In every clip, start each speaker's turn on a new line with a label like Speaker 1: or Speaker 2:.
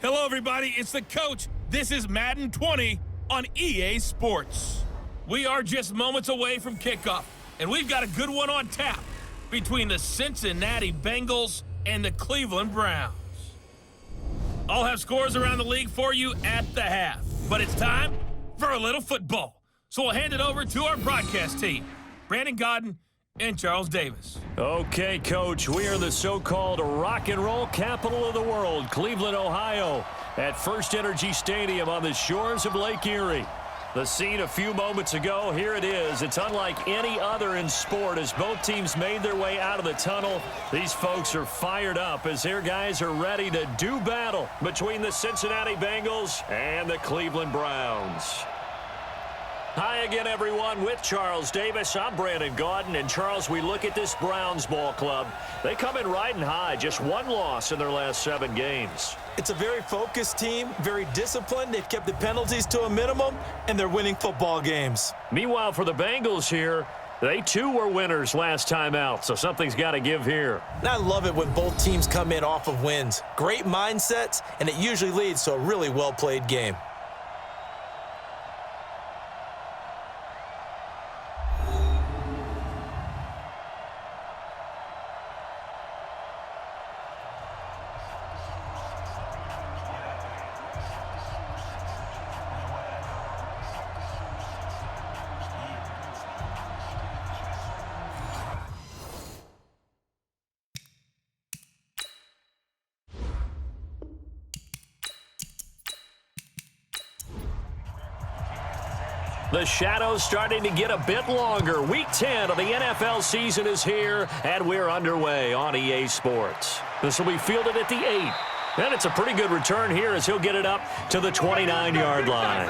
Speaker 1: Hello, everybody. It's the coach. This is Madden 20 on EA Sports. We are just moments away from kickoff, and we've got a good one on tap between the Cincinnati Bengals and the Cleveland Browns. I'll have scores around the league for you at the half, but it's time for a little football. So we'll hand it over to our broadcast team, Brandon Godden and Charles Davis.
Speaker 2: Okay, Coach, we are the so-called rock and roll capital of the world, Cleveland, Ohio, at First Energy Stadium on the shores of Lake Erie. The scene a few moments ago, here it is. It's unlike any other in sport as both teams made their way out of the tunnel. These folks are fired up as their guys are ready to do battle between the Cincinnati Bengals and the Cleveland Browns. Hi again, everyone, with Charles Davis. I'm Brandon Godden, and Charles, we look at this Browns ball club. They come in riding high, just one loss in their last 7 games.
Speaker 3: It's a very focused team, very disciplined. They've kept the penalties to a minimum, and they're winning football games.
Speaker 2: Meanwhile, for the Bengals here, they too were winners last time out, so something's got to give here.
Speaker 3: And I love it when both teams come in off of wins. Great mindsets, and it usually leads to a really well-played game.
Speaker 2: The shadow's starting to get a bit longer. Week 10 of the NFL season is here, and we're underway on EA Sports. This will be fielded at the 8. And it's a pretty good return here as he'll get it up to the 29-yard line.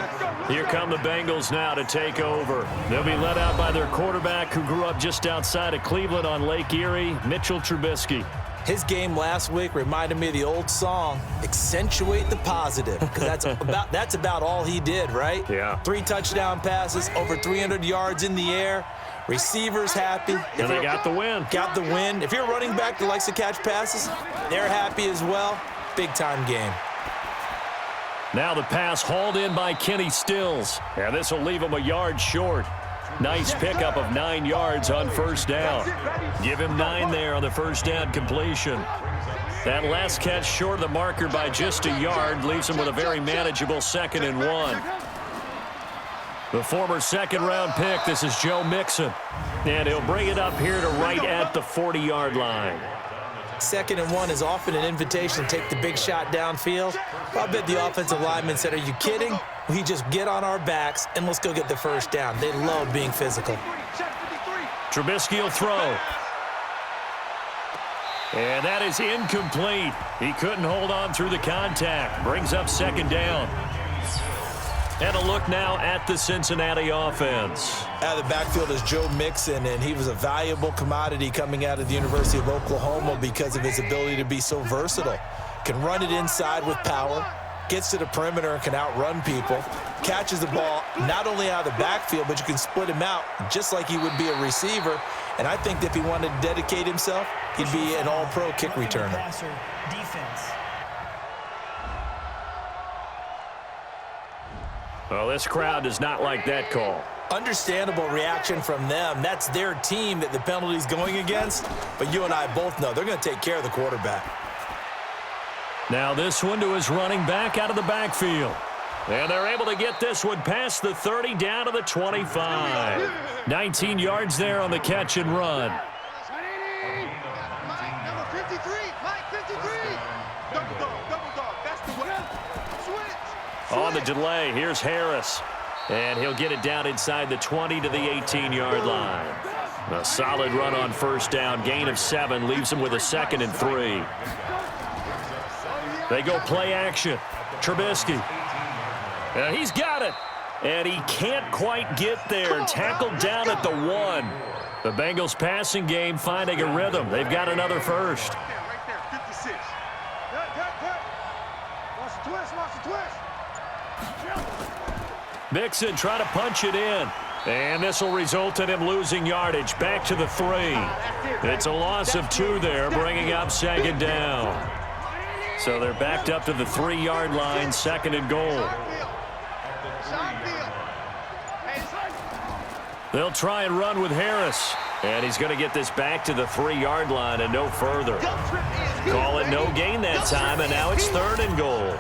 Speaker 2: Here come the Bengals now to take over. They'll be led out by their quarterback who grew up just outside of Cleveland on Lake Erie, Mitchell Trubisky.
Speaker 3: His game last week reminded me of the old song, Accentuate the Positive, because that's about all he did, right?
Speaker 2: Yeah.
Speaker 3: 3 touchdown passes, over 300 yards in the air, receivers happy.
Speaker 2: And they got the win.
Speaker 3: Got the win. If you're a running back that likes to catch passes, they're happy as well. Big-time game.
Speaker 2: Now the pass hauled in by Kenny Stills, and this will leave him a yard short. Nice pickup of 9 yards on first down. Give him 9 there on the first down completion. That last catch short of the marker by just a yard leaves him with a very manageable 2nd and 1. The former second-round pick, this is Joe Mixon. And he'll bring it up here to right at the 40-yard line.
Speaker 3: 2nd and 1 is often an invitation to take the big shot downfield. I bet the offensive lineman said, are you kidding? We just get on our backs and let's go get the first down. They love being physical.
Speaker 2: Trubisky will throw. And that is incomplete. He couldn't hold on through the contact. Brings up 2nd down. And a look now at the Cincinnati offense.
Speaker 3: Out of the backfield is Joe Mixon, and he was a valuable commodity coming out of the University of Oklahoma because of his ability to be so versatile. Can run it inside with power, gets to the perimeter and can outrun people, catches the ball not only out of the backfield, but you can split him out just like he would be a receiver. And I think that if he wanted to dedicate himself, he'd be an all-pro kick returner.
Speaker 2: Well, this crowd does not like that call.
Speaker 3: Understandable reaction from them. That's their team that the penalty's going against. But you and I both know they're going to take care of the quarterback.
Speaker 2: Now this one to his running back out of the backfield. And they're able to get this one past the 30 down to the 25. 19 yards there on the catch and run.
Speaker 4: Number 53, Mike 53. Double dog, that's the way. Switch.
Speaker 2: On the delay, here's Harris. And he'll get it down inside the 20 to the 18-yard line. A solid run on first down, gain of 7, leaves him with a 2nd and 3. They go play action. Trubisky. And he's got it. And he can't quite get there. Tackled down at the 1. The Bengals passing game finding a rhythm. They've got another first.
Speaker 4: Right there, 56. Watch the twist.
Speaker 2: Mixon trying to punch it in. And this will result in him losing yardage. Back to the 3. It's a loss of 2 there, bringing up 2nd down. So they're backed up to the 3-yard line, 2nd and goal. They'll try and run with Harris. And he's going to get this back to the 3-yard line and no further. Call it no gain that time, and now it's 3rd and goal.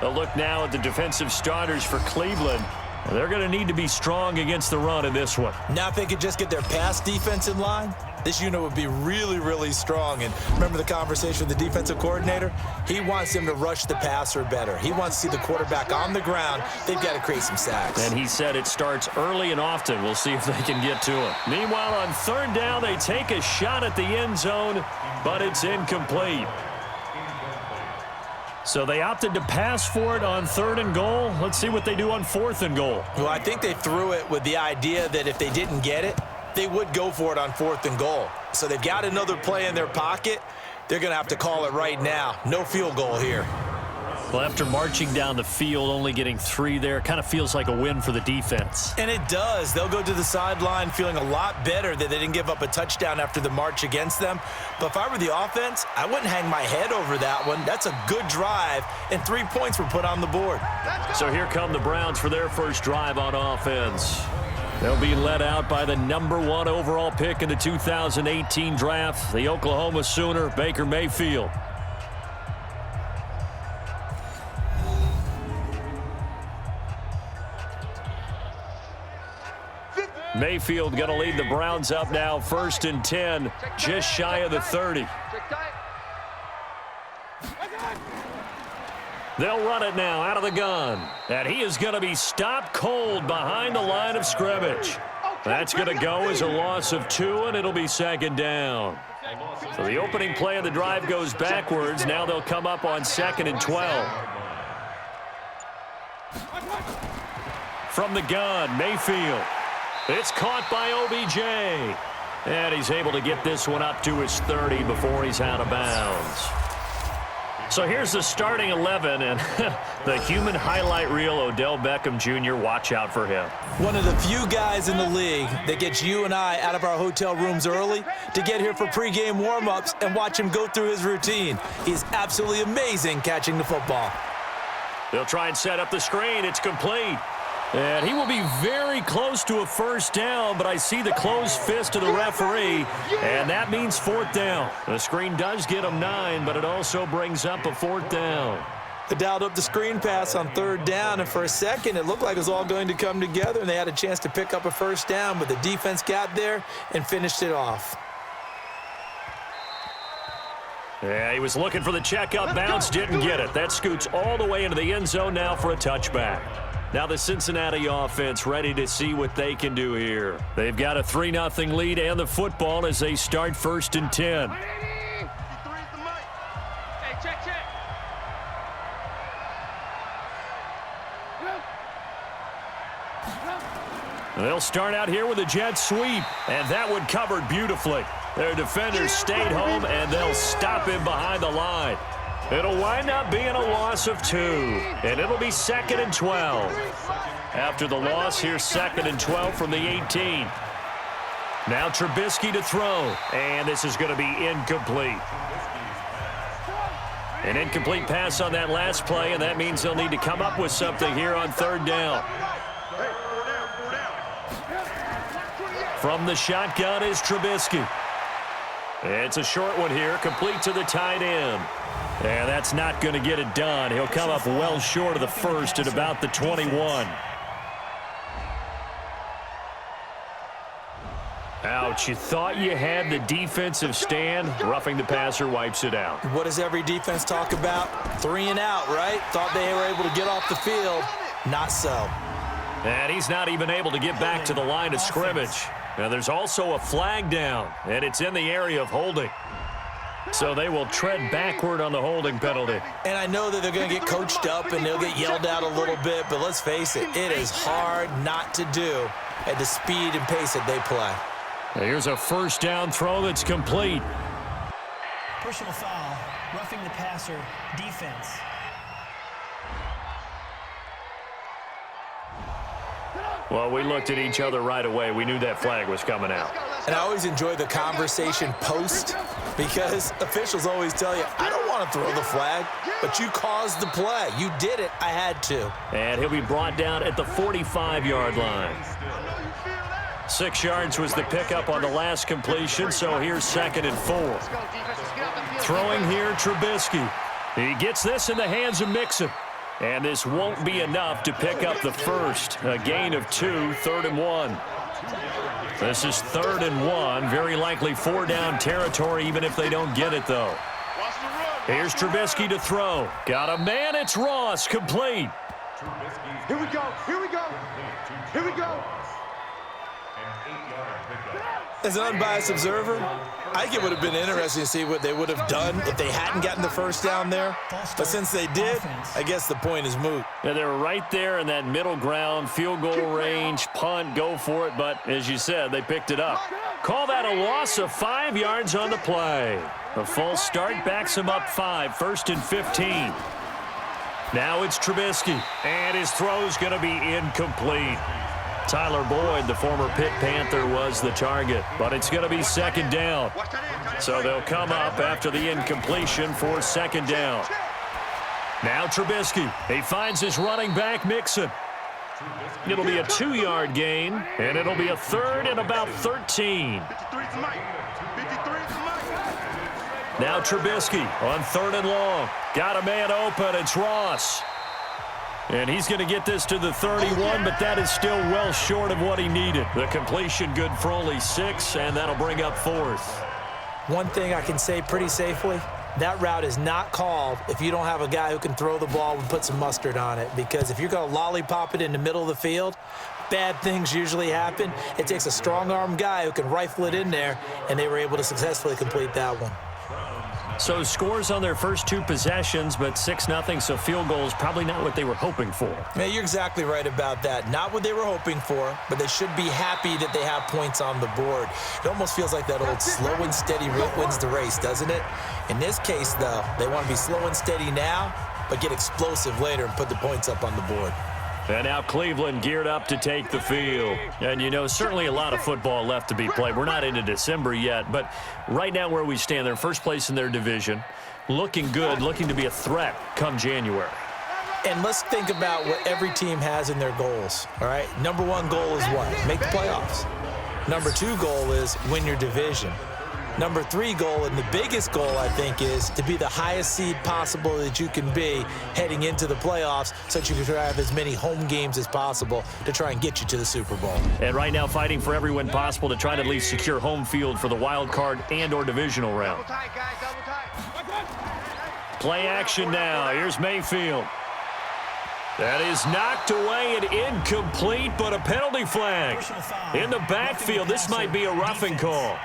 Speaker 2: A look now at the defensive starters for Cleveland. They're going to need to be strong against the run in this one.
Speaker 3: Now if they could just get their pass defense in line, this unit would be really, really strong. And remember the conversation with the defensive coordinator? He wants them to rush the passer better. He wants to see the quarterback on the ground. They've got to create some sacks.
Speaker 2: And he said it starts early and often. We'll see if they can get to him. Meanwhile, on 3rd down, they take a shot at the end zone, but it's incomplete. So they opted to pass for it on 3rd and goal. Let's see what they do on 4th and goal.
Speaker 3: Well, I think they threw it with the idea that if they didn't get it, they would go for it on 4th and goal. So they've got another play in their pocket. They're going to have to call it right now. No field goal here.
Speaker 2: Well, after marching down the field, only getting 3 there, kind of feels like a win for the defense.
Speaker 3: And it does. They'll go to the sideline feeling a lot better that they didn't give up a touchdown after the march against them. But if I were the offense, I wouldn't hang my head over that one. That's a good drive, and 3 points were put on the board.
Speaker 2: So here come the Browns for their first drive on offense. They'll be led out by the #1 overall pick in the 2018 draft, the Oklahoma Sooner, Baker Mayfield. Mayfield going to lead the Browns up now, 1st and 10, just shy of the 30. They'll run it now out of the gun. And he is going to be stopped cold behind the line of scrimmage. That's going to go as a loss of 2, and it'll be 2nd down. So the opening play of the drive goes backwards. Now they'll come up on 2nd and 12. From the gun, Mayfield. It's caught by OBJ. And he's able to get this one up to his 30 before he's out of bounds. So here's the starting 11, and the human highlight reel, Odell Beckham Jr., watch out for him.
Speaker 3: One of the few guys in the league that gets you and I out of our hotel rooms early to get here for pregame warm-ups and watch him go through his routine. He's absolutely amazing catching the football.
Speaker 2: They'll try and set up the screen. It's complete. And he will be very close to a 1st down, but I see the closed fist of the referee, and that means 4th down. The screen does get him 9, but it also brings up a 4th down.
Speaker 3: They dialed up the screen pass on 3rd down, and for a second it looked like it was all going to come together, and they had a chance to pick up a 1st down, but the defense got there and finished it off.
Speaker 2: Yeah, he was looking for the checkup bounce, didn't get it. That scoots all the way into the end zone now for a touchback. Now the Cincinnati offense ready to see what they can do here. They've got a 3-0 lead and the football as they start 1st and 10. They'll start out here with a jet sweep, and that one covered beautifully. Their defenders stayed home, and they'll stop him behind the line. It'll wind up being a loss of 2, and it'll be 2nd and 12. After the loss, here's 2nd and 12 from the 18. Now Trubisky to throw, and this is going to be incomplete. An incomplete pass on that last play, and that means they'll need to come up with something here on 3rd down. From the shotgun is Trubisky. It's a short one here, complete to the tight end. And that's not going to get it done. He'll come up well short of the 1st at about the 21. Ouch, you thought you had the defensive stand. Roughing the passer wipes it out.
Speaker 3: What does every defense talk about? 3 and out, right? Thought they were able to get off the field. Not so.
Speaker 2: And he's not even able to get back to the line of scrimmage. Now there's also a flag down, and it's in the area of holding. So they will tread backward on the holding penalty.
Speaker 3: And I know that they're going to get coached up and they'll get yelled at a little bit, but let's face it, it is hard not to do at the speed and pace that they play.
Speaker 2: Now here's a 1st down throw that's complete.
Speaker 5: Personal foul, roughing the passer, defense.
Speaker 2: Well, we looked at each other right away. We knew that flag was coming out.
Speaker 3: And I always enjoy the conversation post because officials always tell you, I don't want to throw the flag, but you caused the play. You did it. I had to.
Speaker 2: And he'll be brought down at the 45-yard line. 6 yards was the pickup on the last completion, so here's 2nd and 4. Throwing here, Trubisky. He gets this in the hands of Mixon. And this won't be enough to pick up the first. A gain of 2, 3rd and 1. This is 3rd and 1. Very likely 4-down territory, even if they don't get it, though. Here's Trubisky to throw. Got a man. It's Ross. Complete.
Speaker 4: Here we go. Here we go. Here we go.
Speaker 3: As an unbiased observer, I think it would have been interesting to see what they would have done if they hadn't gotten the first down there. But since they did, I guess the point is moot.
Speaker 2: Yeah, they're right there in that middle ground, field goal range, punt, go for it. But as you said, they picked it up. Call that a loss of 5 yards on the play. The false start backs him up 5, 1st and 15. Now it's Trubisky, and his throw's going to be incomplete. Tyler Boyd, the former Pitt Panther, was the target, but it's going to be 2nd down. So they'll come up after the incompletion for 2nd down. Now Trubisky. He finds his running back, Mixon. It'll be a 2-yard gain, and it'll be a 3rd and about 13. Now Trubisky on 3rd and long. Got a man open. It's Ross. And he's going to get this to the 31, but that is still well short of what he needed. The completion good for only 6, and that'll bring up 4th.
Speaker 3: One thing I can say pretty safely, that route is not called if you don't have a guy who can throw the ball and put some mustard on it. Because if you're going to lollipop it in the middle of the field, bad things usually happen. It takes a strong-arm guy who can rifle it in there, and they were able to successfully complete that one.
Speaker 2: So scores on their first 2 possessions, but 6-0, so field goal is probably not what they were hoping for.
Speaker 3: Yeah, you're exactly right about that. Not what they were hoping for, but they should be happy that they have points on the board. It almost feels like that old slow and steady wins the race, doesn't it? In this case, though, they want to be slow and steady now, but get explosive later and put the points up on the board.
Speaker 2: And now Cleveland geared up to take the field. And, you know, certainly a lot of football left to be played. We're not into December yet, but right now where we stand, they're first place in their division, looking good, looking to be a threat come January.
Speaker 3: And let's think about what every team has in their goals, all right? Number 1 goal is what? Make the playoffs. Number 2 goal is win your division. Number 3 goal, and the biggest goal, I think, is to be the highest seed possible that you can be heading into the playoffs so that you can have as many home games as possible to try and get you to the Super Bowl.
Speaker 2: And right now fighting for every win possible to try to at least secure home field for the wild card and or divisional round. Play action now. Here's Mayfield. That is knocked away and incomplete, but a penalty flag. In the backfield, this might be a roughing call.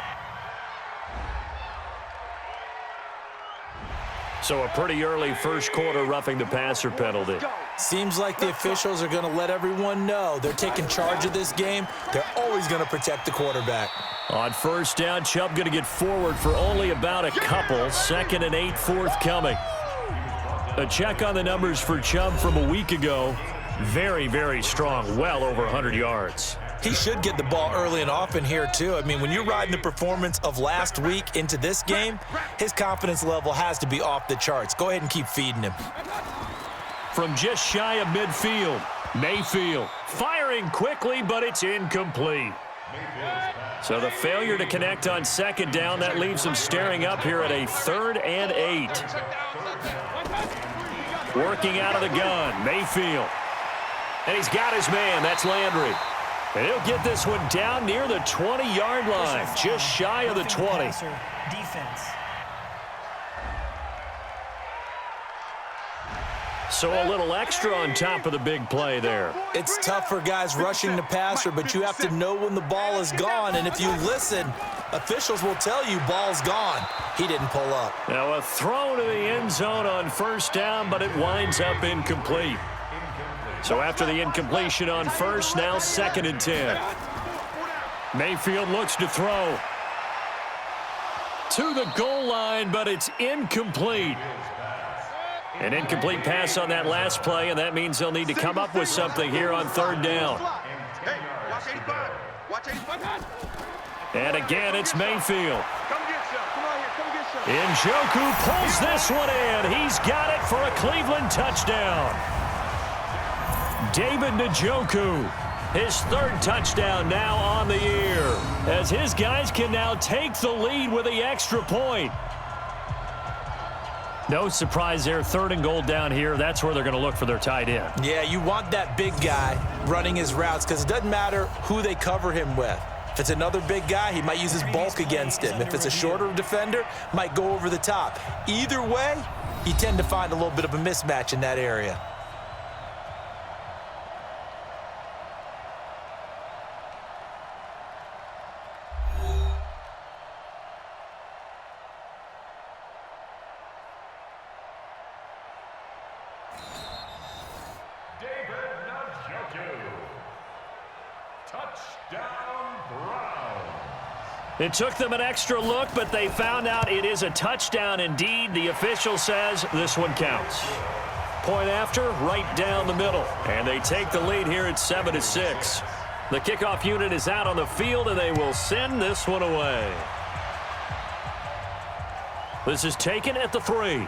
Speaker 2: So a pretty early first quarter roughing the passer penalty.
Speaker 3: Seems like the officials are going to let everyone know they're taking charge of this game. They're always going to protect the quarterback.
Speaker 2: On 1st down, Chubb going to get forward for only about a couple. 2nd and 8 forthcoming. A check on the numbers for Chubb from a week ago. Very, very strong. Well over 100 yards.
Speaker 3: He should get the ball early and often here, too. I mean, when you're riding the performance of last week into this game, his confidence level has to be off the charts. Go ahead and keep feeding him.
Speaker 2: From just shy of midfield, Mayfield firing quickly, but it's incomplete. So the failure to connect on 2nd down, that leaves him staring up here at a 3rd and 8. Working out of the gun, Mayfield. And he's got his man. That's Landry. And he'll get this one down near the 20-yard line, just shy of the 20.
Speaker 5: Defense.
Speaker 2: So a little extra on top of the big play there.
Speaker 3: It's tough for guys rushing the passer, but you have to know when the ball is gone. And if you listen, officials will tell you ball's gone. He didn't pull up.
Speaker 2: Now a throw to the end zone on 1st down, but it winds up incomplete. So after the incompletion on 1st, now 2nd and 10. Mayfield looks to throw. To the goal line, but it's incomplete. An incomplete pass on that last play, and that means they'll need to come up with something here on 3rd down. And again, it's Mayfield. Njoku pulls this one in. He's got it for a Cleveland touchdown. David Njoku, his third touchdown now on the year, as his guys can now take the lead with the extra point. No surprise there, 3rd and goal down here. That's where they're going to look for their tight end.
Speaker 3: Yeah, you want that big guy running his routes because it doesn't matter who they cover him with. If it's another big guy, he might use his bulk against him. If it's a shorter defender, might go over the top. Either way, you tend to find a little bit of a mismatch in that area.
Speaker 2: It took them an extra look, but they found out it is a touchdown indeed. The official says this one counts. Point after, right down the middle. And they take the lead here at 7-6. The kickoff unit is out on the field, and they will send this one away. This is taken at the 3.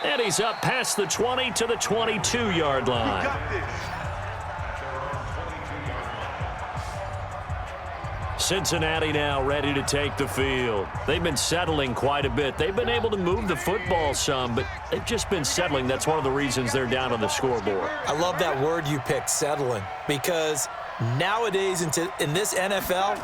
Speaker 2: And he's up past the 20 to the 22-yard line. Cincinnati now ready to take the field. They've been settling quite a bit. They've been able to move the football some, but they've just been settling. That's one of the reasons they're down on the scoreboard.
Speaker 3: I love that word you picked, settling, because nowadays in this NFL,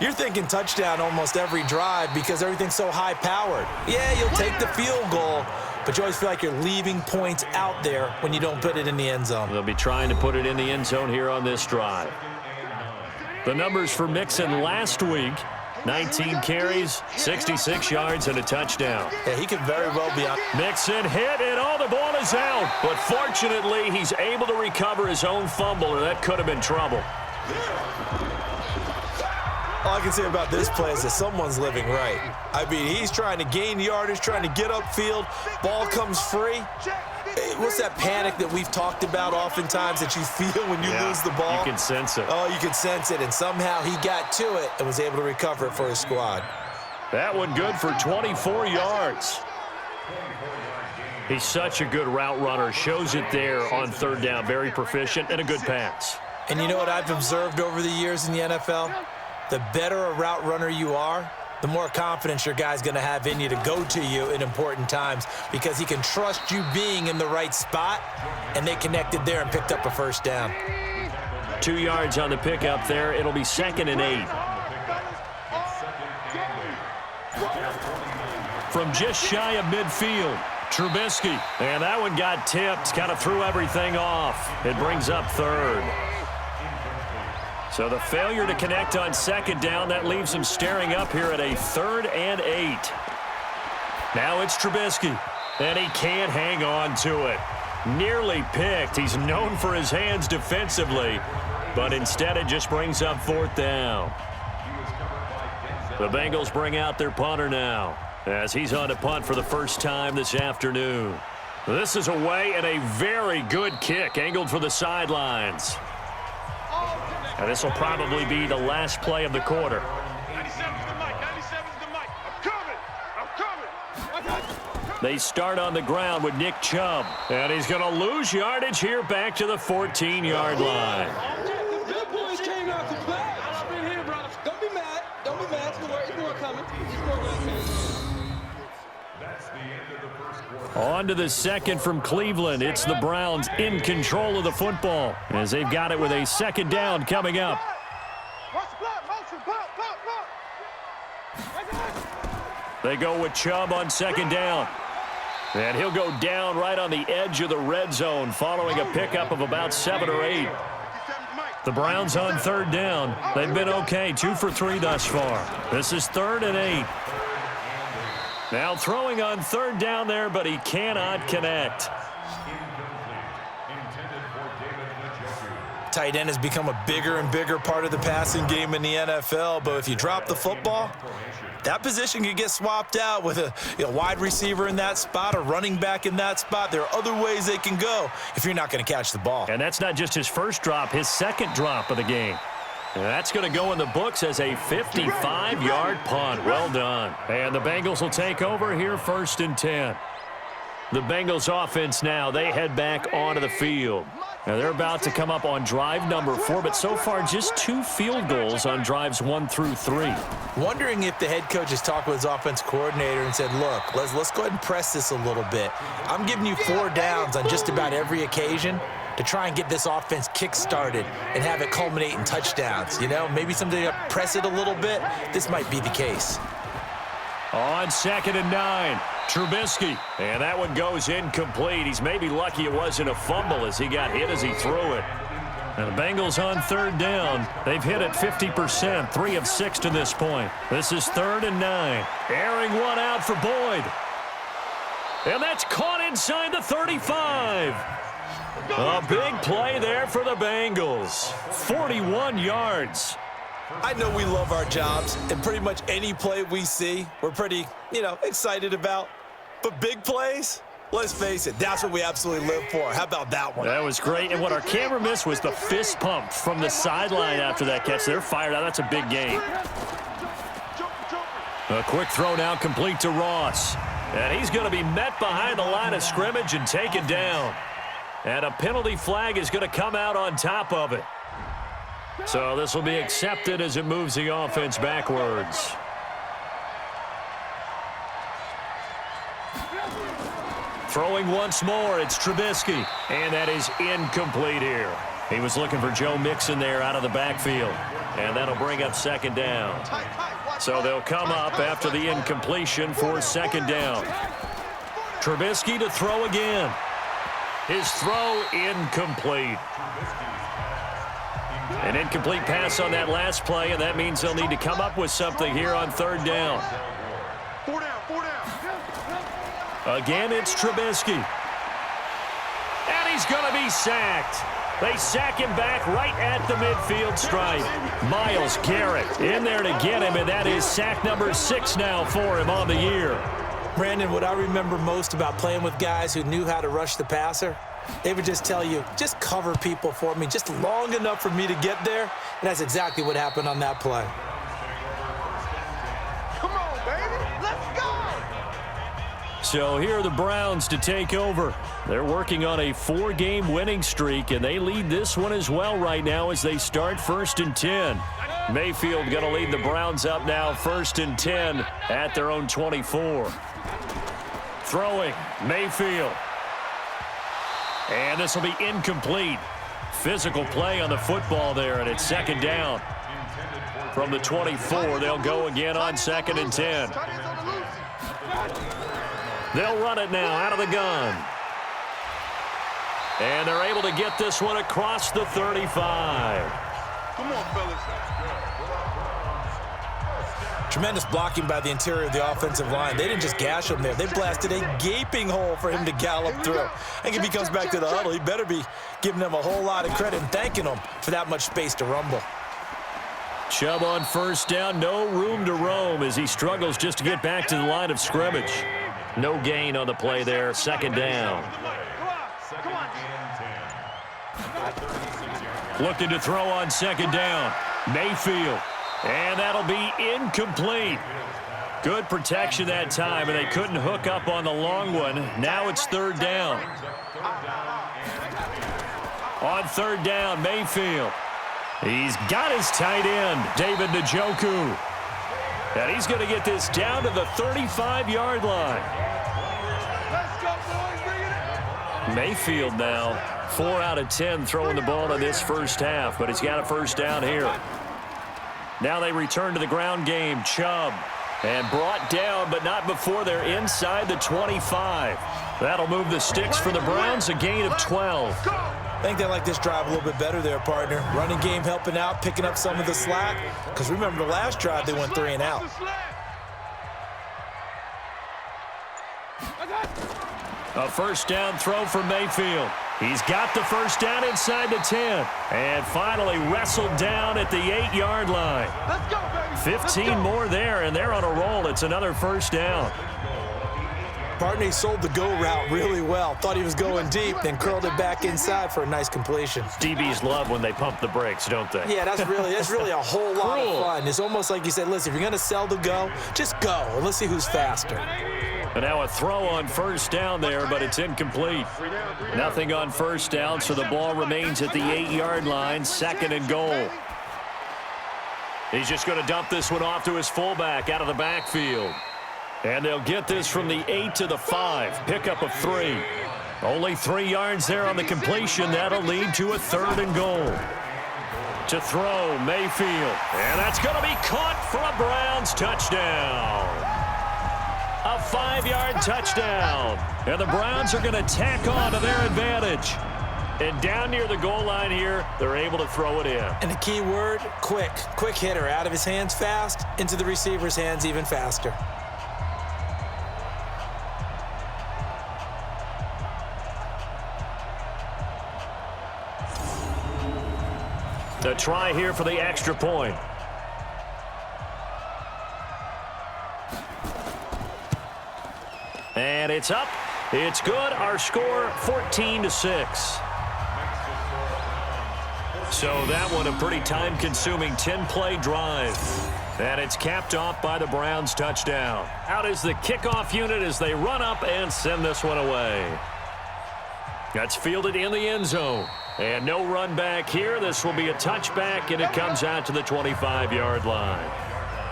Speaker 3: you're thinking touchdown almost every drive because everything's so high-powered. Yeah, you'll take the field goal, but you always feel like you're leaving points out there when you don't put it in the end zone.
Speaker 2: They'll be trying to put it in the end zone here on this drive. The numbers for Mixon last week, 19 carries, 66 yards, and a touchdown.
Speaker 3: Yeah, he could very well be out.
Speaker 2: Mixon hit, and the ball is out. But fortunately, he's able to recover his own fumble, or that could have been trouble.
Speaker 3: All I can say about this play is that someone's living right. I mean, he's trying to gain yardage, trying to get upfield. Ball comes free. What's that panic that we've talked about oftentimes that you feel when you lose the ball?
Speaker 2: You can sense it.
Speaker 3: Oh, you can sense it. And somehow he got to it and was able to recover it for his squad.
Speaker 2: That one good for 24 yards. He's such a good route runner. Shows it there on 3rd down. Very proficient and a good pass.
Speaker 3: And you know what I've observed over the years in the NFL? The better a route runner you are, the more confidence your guy's going to have in you to go to you in important times because he can trust you being in the right spot, and they connected there and picked up a 1st down.
Speaker 2: 2 yards on the pickup there. It'll be 2nd and 8. From just shy of midfield, Trubisky. And that one got tipped, kind of threw everything off. It brings up 3rd. So the failure to connect on 2nd down, that leaves him staring up here at a 3rd and 8. Now it's Trubisky, and he can't hang on to it. Nearly picked. He's known for his hands defensively, but instead it just brings up 4th down. The Bengals bring out their punter now, as he's on to punt for the first time this afternoon. This is away and a very good kick, angled for the sidelines. And this will probably be the last play of the quarter.
Speaker 4: 97's the mic. 97's the mic. I'm coming.
Speaker 2: They start on the ground with Nick Chubb. And he's going to lose yardage here back to the 14-yard line.
Speaker 6: Good boys came out to play. I've been here, brother. Don't be mad. Don't be mad. It's more coming. It's more coming.
Speaker 2: On to the 2nd from Cleveland. It's the Browns in control of the football as they've got it with a 2nd down coming up. They go with Chubb on 2nd down. And he'll go down right on the edge of the red zone following a pickup of about 7 or 8. The Browns on 3rd down. They've been okay, 2 for 3 thus far. This is 3rd and 8. Now throwing on 3rd down there, but he cannot connect.
Speaker 3: Tight end has become a bigger and bigger part of the passing game in the NFL, but if you drop the football, that position can get swapped out with a wide receiver in that spot, a running back in that spot. There are other ways they can go if you're not going to catch the ball.
Speaker 2: And that's not just his first drop, his 2nd drop of the game. And that's going to go in the books as a 55-yard punt. Well done. And the Bengals will take over here 1st and 10. The Bengals offense now, they head back onto the field. Now they're about to come up on drive number 4, but so far just 2 field goals on drives 1 through 3.
Speaker 3: Wondering if the head coach has talked with his offense coordinator and said, look, let's go ahead and press this a little bit. I'm giving you 4 downs on just about every occasion to try and get this offense kick-started and have it culminate in touchdowns. You know, maybe something to press it a little bit. This might be the case.
Speaker 2: On 2nd and 9, Trubisky. And that one goes incomplete. He's maybe lucky it wasn't a fumble as he got hit as he threw it. And the Bengals on 3rd down. They've hit it 50%, 3 of 6 to this point. This is 3rd and 9. Airing one out for Boyd. And that's caught inside the 35. A big play there for the Bengals. 41 yards.
Speaker 3: I know we love our jobs, and pretty much any play we see, we're pretty, excited about. But big plays, let's face it, that's what we absolutely live for. How about that one?
Speaker 2: That was great, and what our camera missed was the fist pump from the sideline after that catch. They're fired out. That's a big game. A quick throw now complete to Ross. And he's going to be met behind the line of scrimmage and taken down. And a penalty flag is going to come out on top of it. So this will be accepted as it moves the offense backwards. Throwing once more, it's Trubisky. And that is incomplete here. He was looking for Joe Mixon there out of the backfield. And that'll bring up 2nd down. So they'll come up after the incompletion for 2nd down. Trubisky to throw again. His throw incomplete. An incomplete pass on that last play, and that means they'll need to come up with something here on 3rd down.
Speaker 4: 4 down.
Speaker 2: Again, it's Trubisky. And he's going to be sacked. They sack him back right at the midfield stripe. Myles Garrett in there to get him, and that is sack number 6 now for him on the year.
Speaker 3: Brandon, what I remember most about playing with guys who knew how to rush the passer, they would just tell you, just cover people for me, just long enough for me to get there. And that's exactly what happened on that play.
Speaker 4: Come on, baby. Let's go.
Speaker 2: So here are the Browns to take over. They're working on a 4-game winning streak, and they lead this one as well right now as they start 1st and 10. Mayfield going to lead the Browns up now 1st and 10 at their own 24. Throwing, Mayfield. And this will be incomplete. Physical play on the football there, and it's 2nd down. From the 24, they'll go again on 2nd and 10. They'll run it now out of the gun. And they're able to get this one across the 35.
Speaker 4: Come on, fellas.
Speaker 3: Tremendous blocking by the interior of the offensive line. They didn't just gash him there. They blasted a gaping hole for him to gallop through. I think if he comes back to the huddle, he better be giving them a whole lot of credit and thanking them for that much space to rumble.
Speaker 2: Chubb on 1st down, no room to roam as he struggles just to get back to the line of scrimmage. No gain on the play there, 2nd down. Looking to throw on 2nd down. Mayfield. And that'll be incomplete. Good protection that time, and they couldn't hook up on the long one. Now it's 3rd down. On 3rd down, Mayfield. He's got his tight end, David Njoku. And he's going to get this down to the 35-yard line.
Speaker 4: Let's go, boys. Bring it in.
Speaker 2: Mayfield now, 4 out of 10 throwing the ball in this first half, but he's got a 1st down here. Now they return to the ground game. Chubb. And brought down, but not before they're inside the 25. That'll move the sticks for the Browns, a gain of 12.
Speaker 3: I think they like this drive a little bit better there, partner. Running game helping out, picking up some of the slack. Because remember, the last drive, they went 3 and out.
Speaker 2: A 1st down throw for Mayfield. He's got the 1st down inside the 10. And finally wrestled down at the 8-yard line.
Speaker 4: Let's go, baby.
Speaker 2: 15 more there, and they're on a roll. It's another 1st down.
Speaker 3: Barney sold the go route really well. Thought he was going deep, then curled it back inside for a nice completion.
Speaker 2: DBs love when they pump the brakes, don't they?
Speaker 3: Yeah, that's really a whole lot of fun. It's almost like you said, listen, if you're going to sell the go, just go, and let's see who's faster.
Speaker 2: And now a throw on first down there, but it's incomplete. Nothing on first down, so the ball remains at the 8-yard line, 2nd and goal. He's just going to dump this one off to his fullback out of the backfield. And they'll get this from the 8 to the 5. Pickup of 3. Only 3 yards there on the completion. That'll lead to a 3rd and goal. To throw, Mayfield. And that's going to be caught for a Browns touchdown. A 5-yard touchdown. And the Browns are going to tack on to their advantage. And down near the goal line here, they're able to throw it in.
Speaker 3: And the key word, quick. Quick hitter. Out of his hands fast, into the receiver's hands even faster.
Speaker 2: The try here for the extra point. And it's up. It's good. Our score, 14-6. So that one a pretty time-consuming 10-play drive. And it's capped off by the Browns touchdown. Out is the kickoff unit as they run up and send this one away. That's fielded in the end zone. And no run back here. This will be a touchback, and it comes out to the 25-yard line.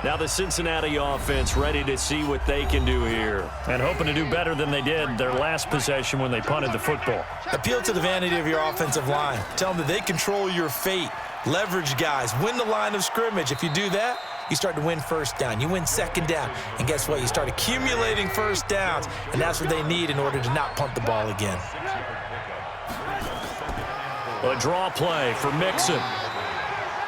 Speaker 2: Now the Cincinnati offense ready to see what they can do here. And hoping to do better than they did their last possession when they punted the football.
Speaker 3: Appeal to the vanity of your offensive line. Tell them that they control your fate. Leverage guys. Win the line of scrimmage. If you do that, you start to win first down. You win second down. And guess what? You start accumulating first downs. And that's what they need in order to not punt the ball again.
Speaker 2: A draw play for Mixon.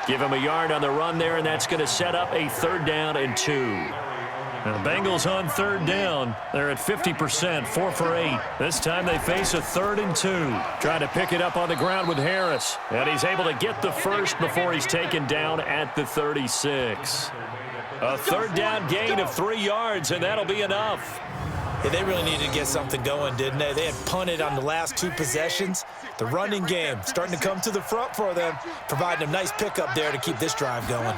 Speaker 2: Give him a yard on the run there, and that's going to set up a 3rd down and 2. Now the Bengals on 3rd down. They're at 50%, 4 for 8. This time they face a 3rd and 2. Trying to pick it up on the ground with Harris. And he's able to get the first before he's taken down at the 36. A 3rd down gain of 3 yards, and that'll be enough.
Speaker 3: Yeah, they really needed to get something going, didn't they? They had punted on the last 2 possessions. The running game starting to come to the front for them, providing a nice pickup there to keep this drive going.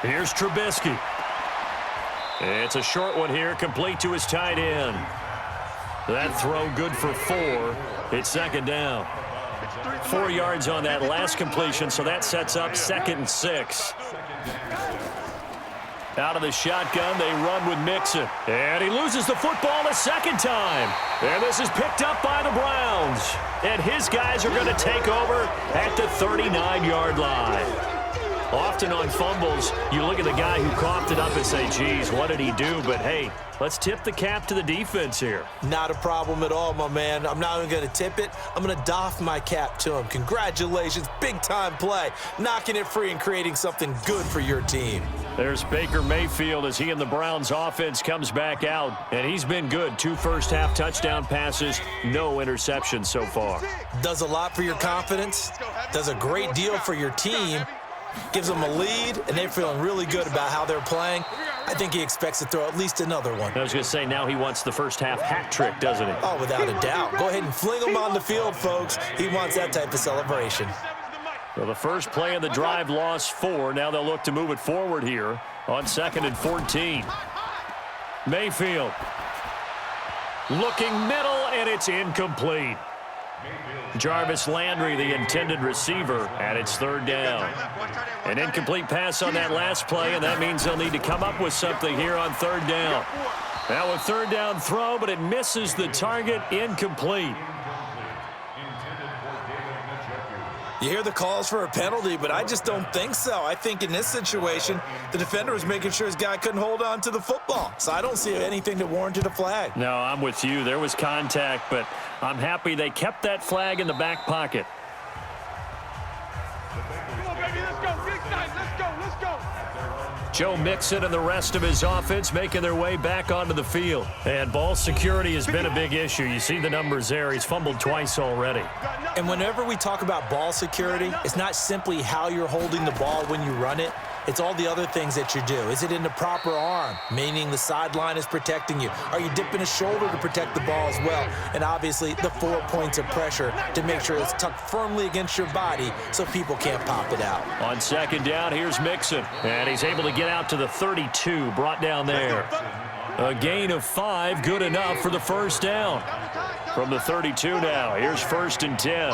Speaker 2: Here's Trubisky. It's a short one here, complete to his tight end. That throw good for 4. It's 2nd down. 4 yards on that last completion, so that sets up 2nd and 6. Out of the shotgun, they run with Mixon. And he loses the football a 2nd time. And this is picked up by the Browns. And his guys are going to take over at the 39-yard line. Often on fumbles, you look at the guy who coughed it up and say, geez, what did he do? But, hey, let's tip the cap to the defense here.
Speaker 3: Not a problem at all, my man. I'm not even going to tip it. I'm going to doff my cap to him. Congratulations. Big-time play. Knocking it free and creating something good for your team.
Speaker 2: There's Baker Mayfield as he and the Browns offense comes back out. And he's been good. 2 first-half touchdown passes, no interceptions so far.
Speaker 3: Does a lot for your confidence. Does a great deal for your team. Gives them a lead, and they're feeling really good about how they're playing. I think he expects to throw at least another one.
Speaker 2: I was going to say, now he wants the first-half hat trick, doesn't he?
Speaker 3: Oh, without a doubt. Go ahead and fling him on the field, folks. He wants that type of celebration.
Speaker 2: Well, the first play of the drive lost 4. Now they'll look to move it forward here on 2nd and 14. Mayfield looking middle, and it's incomplete. Jarvis Landry, the intended receiver, and it's 3rd down. An incomplete pass on that last play, and that means they'll need to come up with something here on 3rd down. Now a 3rd down throw, but it misses the target, incomplete.
Speaker 3: You hear the calls for a penalty, but I just don't think so. I think in this situation, the defender was making sure his guy couldn't hold on to the football. So I don't see anything that warranted a flag.
Speaker 2: No, I'm with you. There was contact, but I'm happy they kept that flag in the back pocket.
Speaker 4: Come on, baby, let's go. Big time. Let's go.
Speaker 2: Joe Mixon and the rest of his offense making their way back onto the field. And ball security has been a big issue. You see the numbers there. He's fumbled twice already.
Speaker 3: And whenever we talk about ball security, it's not simply how you're holding the ball when you run it. It's all the other things that you do. Is it in the proper arm, meaning the sideline is protecting you? Are you dipping a shoulder to protect the ball as well? And obviously, the 4 points of pressure to make sure it's tucked firmly against your body so people can't pop it out.
Speaker 2: On second down, here's Mixon. And he's able to get out to the 32, brought down there. A gain of 5, good enough for the first down. From the 32 now, here's 1st and 10.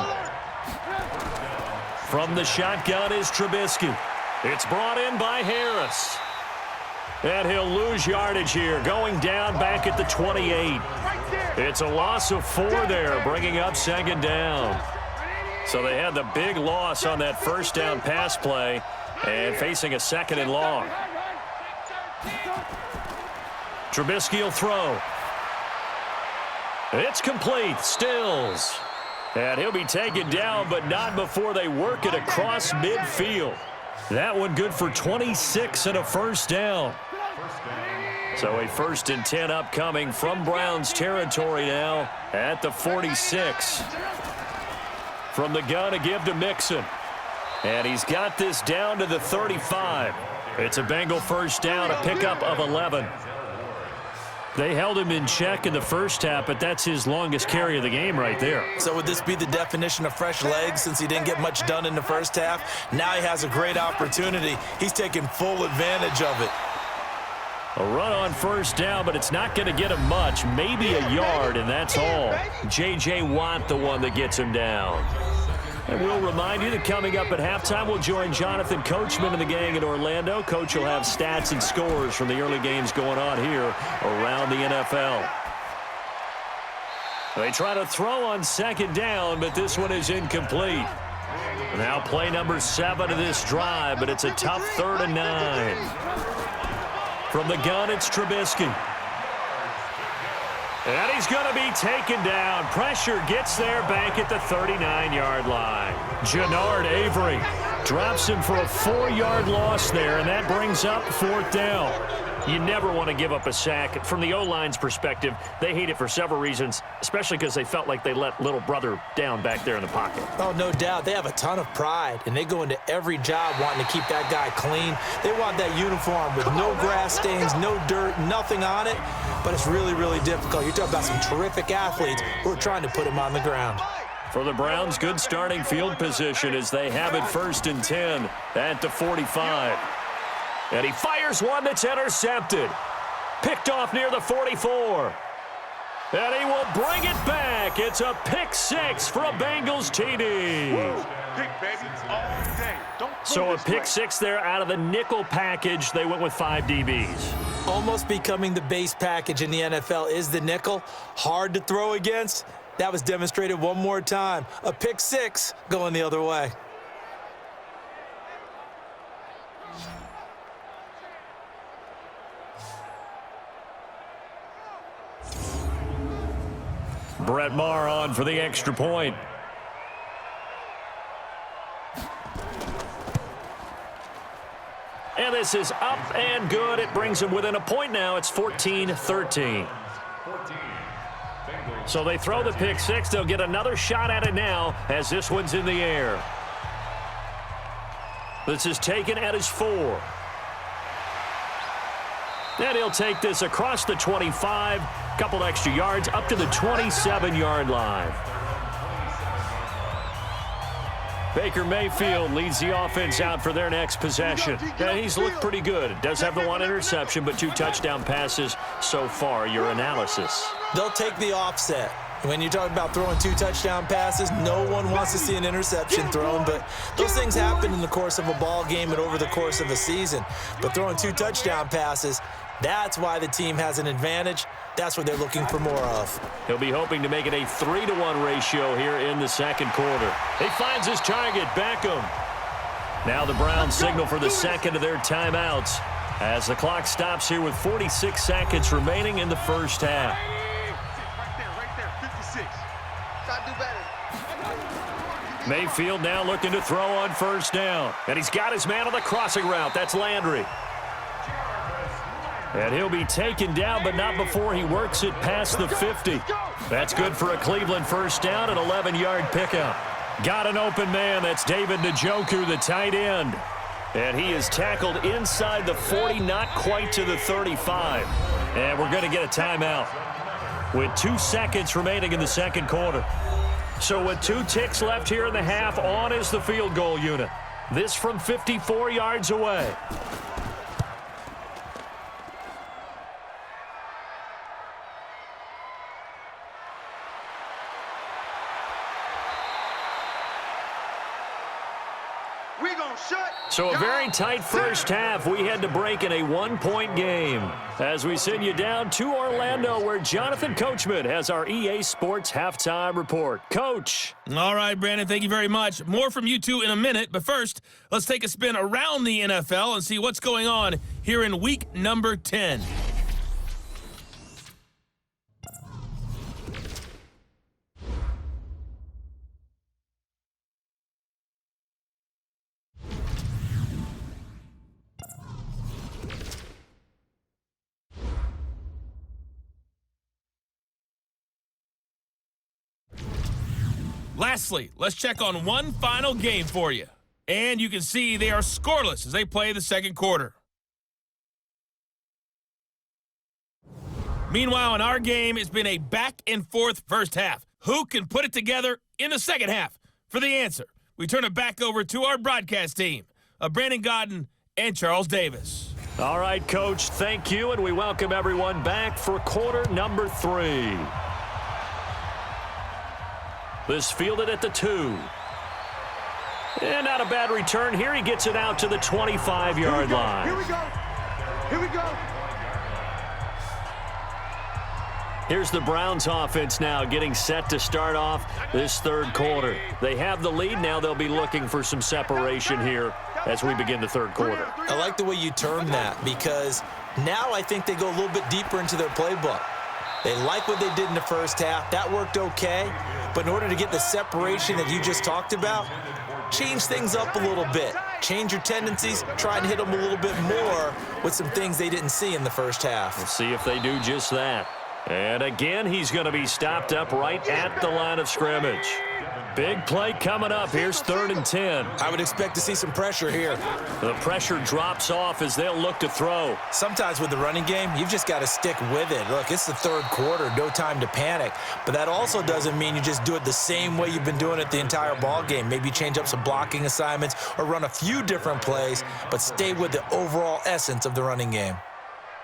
Speaker 2: From the shotgun is Trubisky. It's brought in by Harris. And he'll lose yardage here, going down back at the 28. It's a loss of 4 there, bringing up 2nd down. So they had the big loss on that first down pass play and facing a 2nd and long. Trubisky will throw. It's complete. Stills. And he'll be taken down, but not before they work it across midfield. That one good for 26 and a first down. So a 1st and 10 upcoming from Browns territory now at the 46. From the gun, a give to Mixon. And he's got this down to the 35. It's a Bengal first down, a pickup of 11. They held him in check in the first half, but that's his longest carry of the game right there.
Speaker 3: So would this be the definition of fresh legs since he didn't get much done in the first half? Now he has a great opportunity. He's taking full advantage of it.
Speaker 2: A run on first down, but it's not going to get him much. Maybe a yard, and that's all. J.J. Watt, the one that gets him down. And we'll remind you that coming up at halftime, we'll join Jonathan Coachman and the gang in Orlando. Coach will have stats and scores from the early games going on here around the NFL. They try to throw on 2nd down, but this one is incomplete. Now play number 7 of this drive, but it's a tough 3rd and 9. From the gun, it's Trubisky. And he's going to be taken down. Pressure gets there back at the 39-yard line. Jannard Avery drops him for a 4-yard loss there, and that brings up 4th down. You never want to give up a sack. From the O-line's perspective, they hate it for several reasons, especially because they felt like they let little brother down back there in the pocket.
Speaker 3: Oh, no doubt. They have a ton of pride, and they go into every job wanting to keep that guy clean. They want that uniform with no grass stains, no dirt, nothing on it, but it's really, really difficult. You're talking about some terrific athletes who are trying to put him on the ground.
Speaker 2: For the Browns, good starting field position as they have it 1st and 10 at the 45. And he fires one that's intercepted. Picked off near the 44. And he will bring it back. It's a pick 6 for a Bengals TD.
Speaker 4: Pick, baby, all day.
Speaker 2: So a pick 6 there out of the nickel package. They went with 5 DBs.
Speaker 3: Almost becoming the base package in the NFL is the nickel. Hard to throw against. That was demonstrated one more time. A pick 6 going the other way.
Speaker 2: Brett Maher on for the extra point. And this is up and good. It brings them within a point now. It's 14-13. So they throw the pick 6. They'll get another shot at it now as this one's in the air. This is taken at his 4. And he'll take this across the 25. Couple extra yards up to the 27-yard line. Baker Mayfield leads the offense out for their next possession. And he's looked pretty good. Does have the 1 interception, but 2 touchdown passes so far. Your analysis?
Speaker 3: They'll take the offset. When you talk about throwing 2 touchdown passes, no one wants to see an interception thrown, but those things happen in the course of a ball game and over the course of a season. But throwing 2 touchdown passes, that's why the team has an advantage. That's what they're looking for more of.
Speaker 2: He'll be hoping to make it a 3-to-1 ratio here in the second quarter. He finds his target, Beckham. Now the Browns signal for the second of their timeouts as the clock stops here with 46 seconds remaining in the first half.
Speaker 4: Right there, 56. Try to do better.
Speaker 2: Mayfield now looking to throw on first down. And he's got his man on the crossing route. That's Landry. And he'll be taken down, but not before he works it past the 50. That's good for a Cleveland first down, an 11-yard pickup. Got an open man. That's David Njoku, the tight end. And he is tackled inside the 40, not quite to the 35. And we're going to get a timeout with 2 seconds remaining in the second quarter. So with 2 ticks left here in the half, on is the field goal unit. This from 54 yards away. So a very tight first half. We had to break in a 1-point game as we send you down to Orlando, where Jonathan Coachman has our EA Sports halftime report. Coach.
Speaker 1: All right, Brandon, thank you very much. More from you two in a minute, but first, let's take a spin around the NFL and see what's going on here in week number 10. Lastly, let's check on one final game for you. And you can see they are scoreless as they play the second quarter. Meanwhile, in our game, it's been a back-and-forth first half. Who can put it together in the second half? For the answer, we turn it back over to our broadcast team of Brandon Godden and Charles Davis.
Speaker 2: All right, Coach, thank you, and we welcome everyone back for quarter number 3. This fielded at the 2. And not a bad return here. He gets it out to the 25-yard line.
Speaker 4: Here we go. Here we go.
Speaker 2: Here's the Browns offense now getting set to start off this third quarter. They have the lead. Now they'll be looking for some separation here as we begin the third quarter.
Speaker 3: I like the way you term that, because now I think they go a little bit deeper into their playbook. They like what they did in the first half. That worked okay. But in order to get the separation that you just talked about, change things up a little bit. Change your tendencies. Try and hit them a little bit more with some things they didn't see in the first half.
Speaker 2: We'll see if they do just that. And again, he's going to be stopped up right at the line of scrimmage. Big play coming up. Here's 3rd and 10.
Speaker 3: I would expect to see some pressure here.
Speaker 2: The pressure drops off as they'll look to throw.
Speaker 3: Sometimes with the running game, you've just got to stick with it. Look, it's the third quarter, no time to panic. But that also doesn't mean you just do it the same way you've been doing it the entire ball game. Maybe change up some blocking assignments or run a few different plays, but stay with the overall essence of the running game.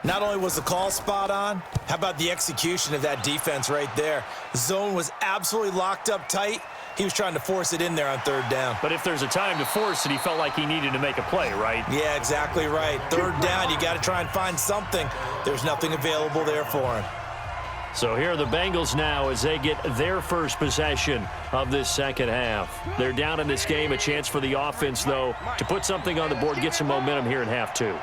Speaker 3: Not only was the call spot on, how about the execution of that defense right there? The zone was absolutely locked up tight. He was trying to force it in there on 3rd down.
Speaker 2: But if there's a time to force it, he felt like he needed to make a play, right?
Speaker 3: Yeah, exactly right. 3rd down, you got to try and find something. There's nothing available there for him.
Speaker 2: So here are the Bengals now as they get their first possession of this second half. They're down in this game. A chance for the offense, though, to put something on the board, get some momentum here in half 2.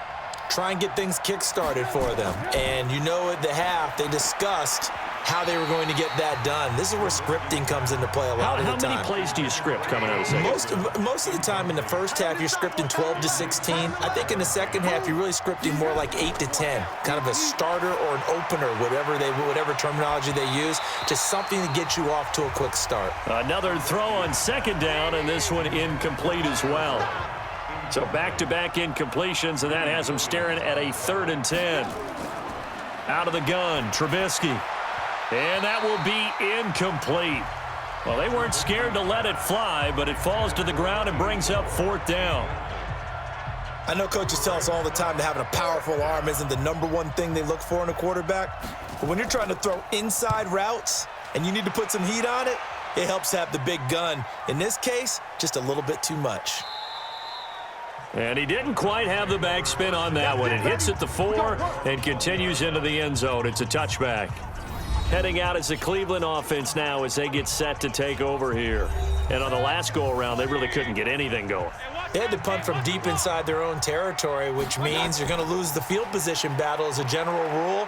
Speaker 3: Try and get things kick-started for them. And you know at the half, they discussed how they were going to get that done. This is where scripting comes into play a lot of the time.
Speaker 2: How many plays do you script coming out of the second?
Speaker 3: Most of the time in the first half, you're scripting 12 to 16. I think in the second half, you're really scripting more like 8 to 10. Kind of a starter or an opener, whatever terminology they use. Just something to get you off to a quick start.
Speaker 2: Another throw on 2nd down, and this one incomplete as well. So back-to-back incompletions, and that has them staring at a 3rd and 10. Out of the gun, Trubisky. And that will be incomplete. Well, they weren't scared to let it fly, but it falls to the ground and brings up 4th down.
Speaker 3: I know coaches tell us all the time that having a powerful arm isn't the #1 thing they look for in a quarterback. But when you're trying to throw inside routes and you need to put some heat on it, it helps to have the big gun. In this case, just a little bit too much.
Speaker 2: And he didn't quite have the backspin on that one. It hits at the 4 and continues into the end zone. It's a touchback. Heading out as the Cleveland offense now as they get set to take over here. And on the last go-around, they really couldn't get anything going.
Speaker 3: They had to punt from deep inside their own territory, which means you're going to lose the field position battle as a general rule.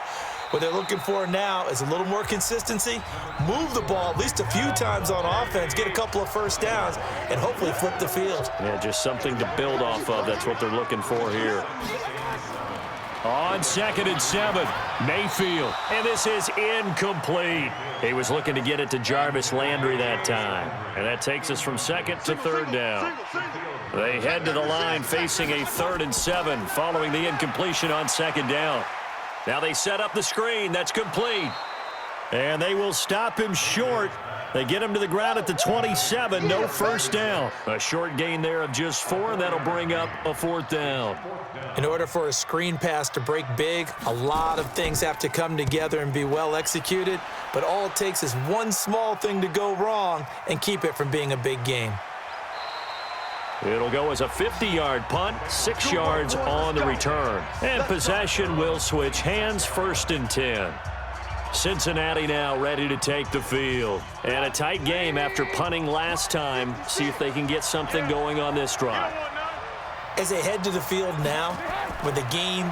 Speaker 3: What they're looking for now is a little more consistency, move the ball at least a few times on offense, get a couple of first downs, and hopefully flip the field.
Speaker 2: Yeah, just something to build off of. That's what they're looking for here. On 2nd and 7, Mayfield. And this is incomplete. He was looking to get it to Jarvis Landry that time. And that takes us from 2nd to 3rd down. They head to the line facing a 3rd and 7 following the incompletion on 2nd down. Now they set up the screen. That's complete. And they will stop him short. They get him to the ground at the 27. No first down. A short gain there of just 4, and that'll bring up a 4th down.
Speaker 3: In order for a screen pass to break big, a lot of things have to come together and be well executed. But all it takes is one small thing to go wrong and keep it from being a big game.
Speaker 2: It'll go as a 50-yard punt, 6 yards on the return. And possession will switch hands, 1st and 10. Cincinnati now ready to take the field. And a tight game after punting last time. See if they can get something going on this drive.
Speaker 3: As they head to the field now, with the game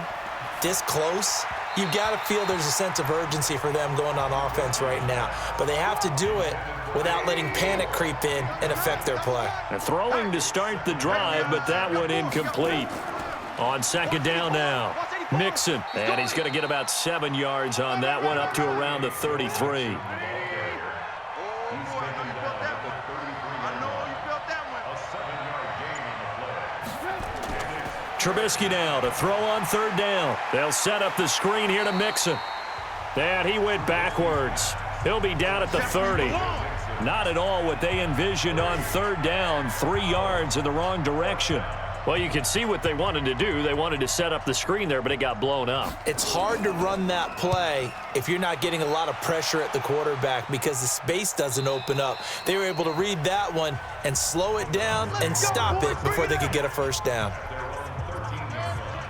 Speaker 3: this close, you've got to feel there's a sense of urgency for them going on offense right now. But they have to do it without letting panic creep in and affect their play.
Speaker 2: And throwing to start the drive, but that one incomplete. On 2nd down now, Mixon. And he's going to get about 7 yards on that one, up to around the 33. Trubisky now to throw on 3rd down. They'll set up the screen here to Mixon. And he went backwards. He'll be down at the 30. Not at all what they envisioned on 3rd down. 3 yards in the wrong direction. Well, you can see what they wanted to do. They wanted to set up the screen there, but it got blown up.
Speaker 3: It's hard to run that play if you're not getting a lot of pressure at the quarterback because the space doesn't open up. They were able to read that one and slow it down and stop it before they could get a first down.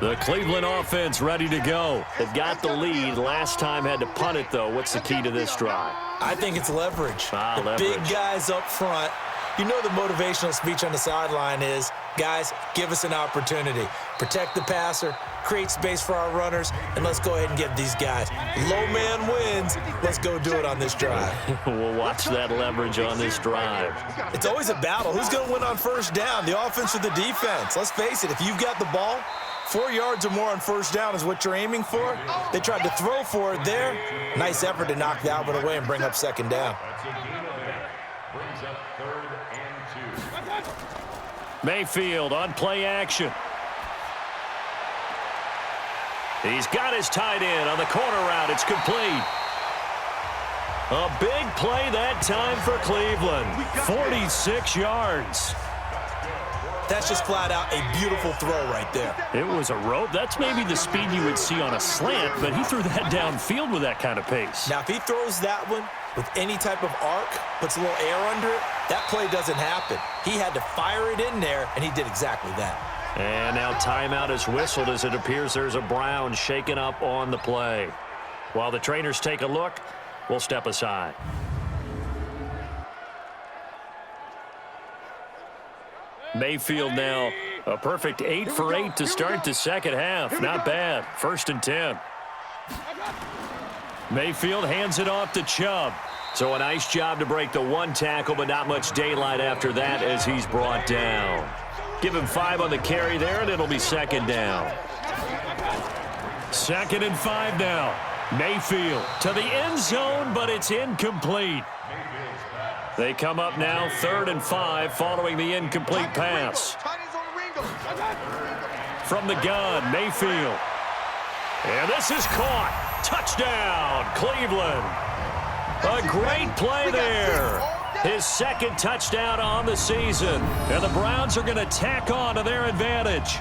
Speaker 2: The Cleveland offense ready to go. They've got the lead. Last time had to punt it, though. What's the key to this drive?
Speaker 3: I think it's leverage.
Speaker 2: Leverage.
Speaker 3: Big guys up front. You know the motivational speech on the sideline is, guys, give us an opportunity. Protect the passer, create space for our runners, and let's go ahead and get these guys. Low man wins. Let's go do it on this drive.
Speaker 2: We'll watch that leverage on this drive.
Speaker 3: It's always a battle. Who's going to win on first down, the offense or the defense? Let's face it, if you've got the ball, 4 yards or more on first down is what you're aiming for. They tried to throw for it there. Nice effort to knock that one away and bring up 2nd down.
Speaker 2: Mayfield on play action. He's got his tight end on the corner route. It's complete. A big play that time for Cleveland. 46 yards.
Speaker 3: That's just flat out a beautiful throw right there.
Speaker 2: It was a rope. That's maybe the speed you would see on a slant, but he threw that downfield with that kind of pace.
Speaker 3: Now, if he throws that one with any type of arc, puts a little air under it, that play doesn't happen. He had to fire it in there, and he did exactly that.
Speaker 2: And now timeout is whistled as it appears there's a Brown shaken up on the play. While the trainers take a look, we'll step aside. Mayfield now a perfect 8 for 8 to start the second half. Not bad. 1st and 10. Mayfield hands it off to Chubb. So a nice job to break the 1 tackle, but not much daylight after that as he's brought down. Give him 5 on the carry there, and it'll be 2nd down. 2nd and 5 now. Mayfield to the end zone, but it's incomplete. They come up now 3rd and 5 following the incomplete pass. From the gun, Mayfield. And this is caught. Touchdown, Cleveland. A great play there. His 2nd touchdown on the season. And the Browns are going to tack on to their advantage.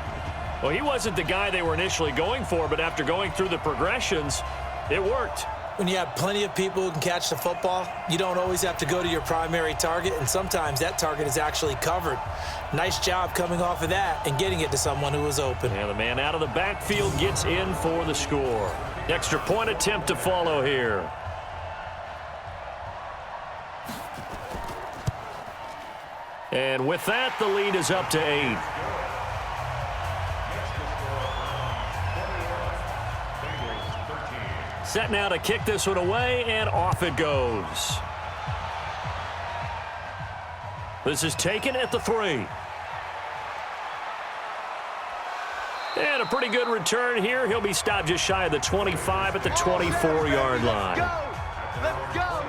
Speaker 2: Well, he wasn't the guy they were initially going for, but after going through the progressions, it worked.
Speaker 3: When you have plenty of people who can catch the football, you don't always have to go to your primary target, and sometimes that target is actually covered. Nice job coming off of that and getting it to someone who was open.
Speaker 2: And the man out of the backfield gets in for the score. Extra point attempt to follow here. And with that, the lead is up to 8. Set now to kick this one away, and off it goes. This is taken at the 3. And a pretty good return here. He'll be stopped just shy of the 25 at the 24-yard line.
Speaker 4: Let's go.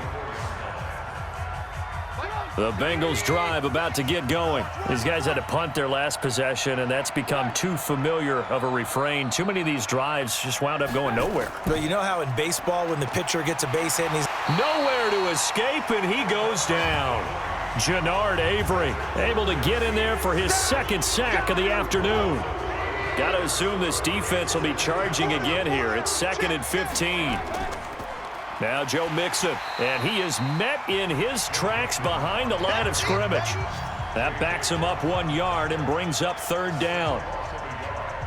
Speaker 2: The Bengals drive about to get going. These guys had to punt their last possession, and that's become too familiar of a refrain. Too many of these drives just wound up going nowhere.
Speaker 3: But you know how in baseball when the pitcher gets a base hit and he's
Speaker 2: Nowhere to escape, and he goes down. Jannard Avery able to get in there for his second sack of the afternoon. Got to assume this defense will be charging again here. It's 2nd and 15. Now Joe Mixon, and he is met in his tracks behind the line of scrimmage. That backs him up 1 yard and brings up 3rd down.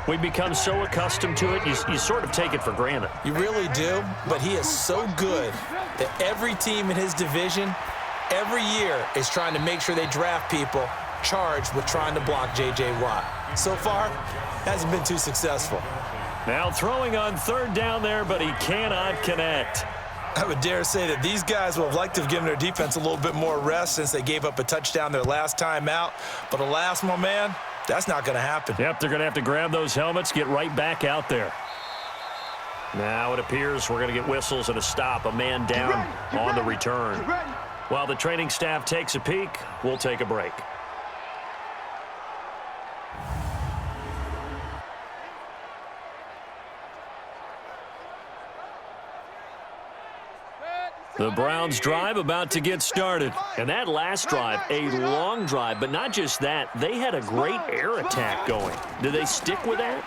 Speaker 2: We've become so accustomed to it, you sort of take it for granted.
Speaker 3: You really do, but he is so good that every team in his division every year is trying to make sure they draft people charged with trying to block J.J. Watt. So far, hasn't been too successful.
Speaker 2: Now throwing on 3rd down there, but he cannot connect.
Speaker 3: I would dare say that these guys would have liked to have given their defense a little bit more rest since they gave up a touchdown their last time out. But alas, my man, that's not going to happen.
Speaker 2: Yep, they're going to have to grab those helmets, get right back out there. Now it appears we're going to get whistles and a stop, a man down on the return. While the training staff takes a peek, we'll take a break. The Browns drive about to get started. And that last drive, a long drive, but not just that, they had a great air attack going. Do they stick with that?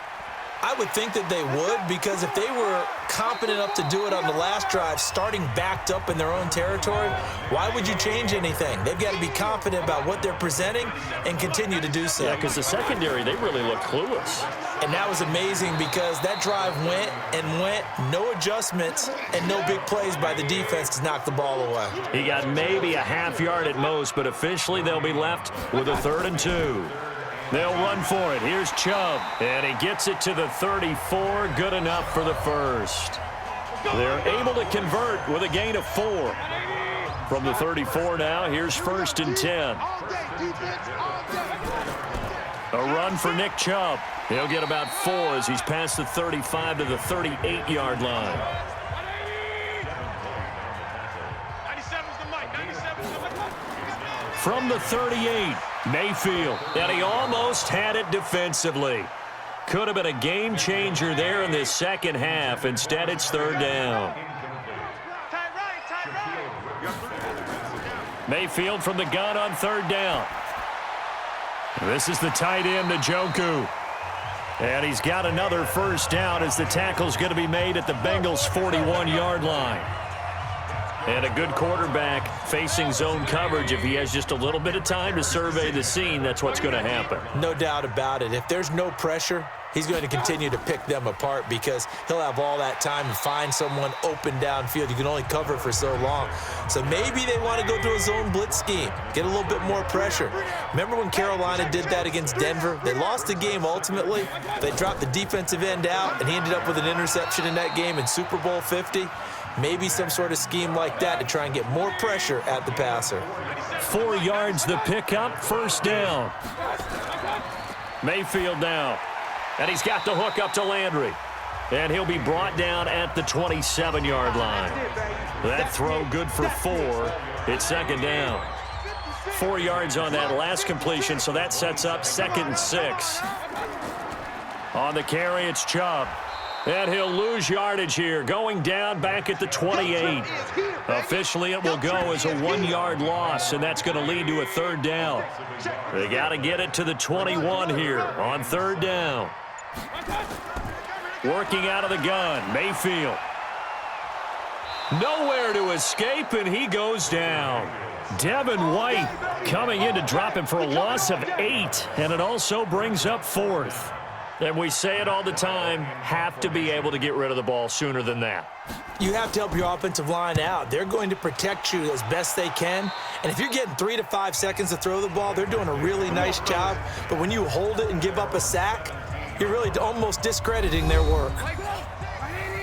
Speaker 3: I would think that they would, because if they were competent enough to do it on the last drive, starting backed up in their own territory, why would you change anything? They've got to be confident about what they're presenting and continue to do so.
Speaker 2: Yeah, because the secondary, they really look clueless.
Speaker 3: And that was amazing because that drive went and went, no adjustments and no big plays by the defense to knock the ball away.
Speaker 2: He got maybe a half yard at most, but officially they'll be left with a 3rd and 2. They'll run for it. Here's Chubb, and he gets it to the 34. Good enough for the first. They're able to convert with a gain of 4. From the 34 now, here's 1st and 10. A run for Nick Chubb. He'll get about 4 as he's past the 35 to the 38-yard line.
Speaker 4: 97's the mic. 97's the mic.
Speaker 2: From the 38, Mayfield. And he almost had it defensively. Could have been a game changer there in this second half. Instead, it's 3rd down. Mayfield from the gun on 3rd down. This is the tight end, Njoku. And he's got another 1st down as the tackle's going to be made at the Bengals' 41-yard line. And a good quarterback facing zone coverage. If he has just a little bit of time to survey the scene, that's what's going to happen.
Speaker 3: No doubt about it. If there's no pressure, he's going to continue to pick them apart because he'll have all that time to find someone open downfield. You can only cover for so long. So maybe they want to go to a zone blitz scheme, get a little bit more pressure. Remember when Carolina did that against Denver? They lost the game ultimately. They dropped the defensive end out, and he ended up with an interception in that game in Super Bowl 50. Maybe some sort of scheme like that to try and get more pressure at the passer.
Speaker 2: 4 yards the pickup, 1st down. Mayfield now. And he's got the hook up to Landry. And he'll be brought down at the 27-yard line. That throw good for 4. It's 2nd down. 4 yards on that last completion, so that sets up 2nd and 6. On the carry, it's Chubb. And he'll lose yardage here, going down back at the 28. Officially, it will go as a 1-yard loss, and that's going to lead to a 3rd down. They got to get it to the 21 here on 3rd down. Working out of the gun, Mayfield. Nowhere to escape, and he goes down. Devin White coming in to drop him for a loss of 8, and it also brings up 4th. And we say it all the time, have to be able to get rid of the ball sooner than that.
Speaker 3: You have to help your offensive line out. They're going to protect you as best they can. And if you're getting 3 to 5 seconds to throw the ball, they're doing a really nice job. But when you hold it and give up a sack, you're really almost discrediting their work.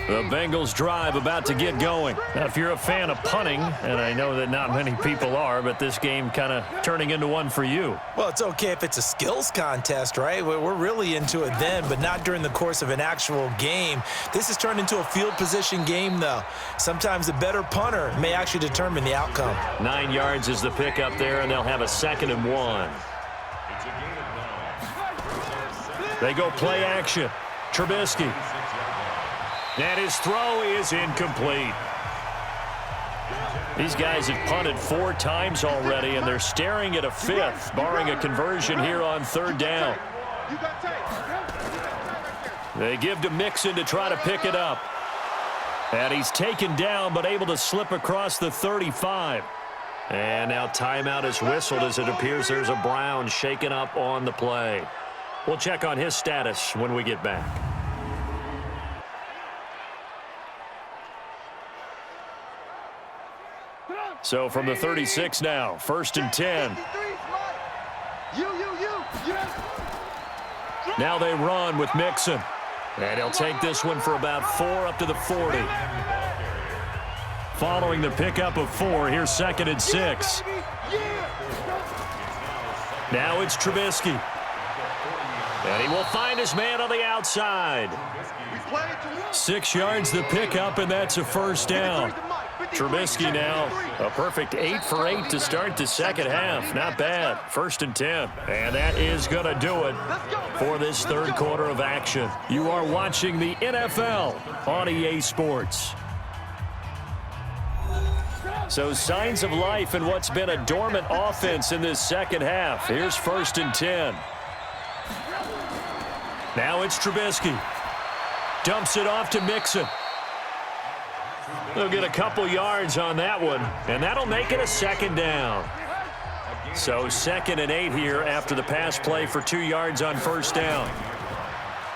Speaker 2: The Bengals drive about to get going. Now, if you're a fan of punting, and I know that not many people are, but this game kind of turning into one for you.
Speaker 3: Well, it's okay if it's a skills contest, right? We're really into it then, but not during the course of an actual game. This has turned into a field position game, though. Sometimes the better punter may actually determine the outcome.
Speaker 2: 9 yards is the pickup there, and they'll have a 2nd and 1. They go play action. Trubisky. And his throw is incomplete. These guys have punted 4 times already, and they're staring at a 5th, barring a conversion here on 3rd down. They give to Mixon to try to pick it up. And he's taken down, but able to slip across the 35. And now timeout is whistled as it appears there's a Brown shaken up on the play. We'll check on his status when we get back. So from the 36 now, 1st and 10. Now they run with Mixon. And he'll take this one for about 4 up to the 40. Following the pickup of 4, here's 2nd and 6. Now it's Trubisky. And he will find his man on the outside. 6 yards the pickup, and that's a 1st down. Trubisky now a perfect 8 for 8 to start the 2nd half. Not bad. 1st and 10. And that is going to do it for this 3rd quarter of action. You are watching the NFL on EA Sports. So signs of life in what's been a dormant offense in this 2nd half. Here's 1st and 10. Now it's Trubisky. Dumps it off to Mixon. They'll get a couple yards on that one, and that'll make it a 2nd down. So 2nd and 8 here after the pass play for 2 yards on 1st down.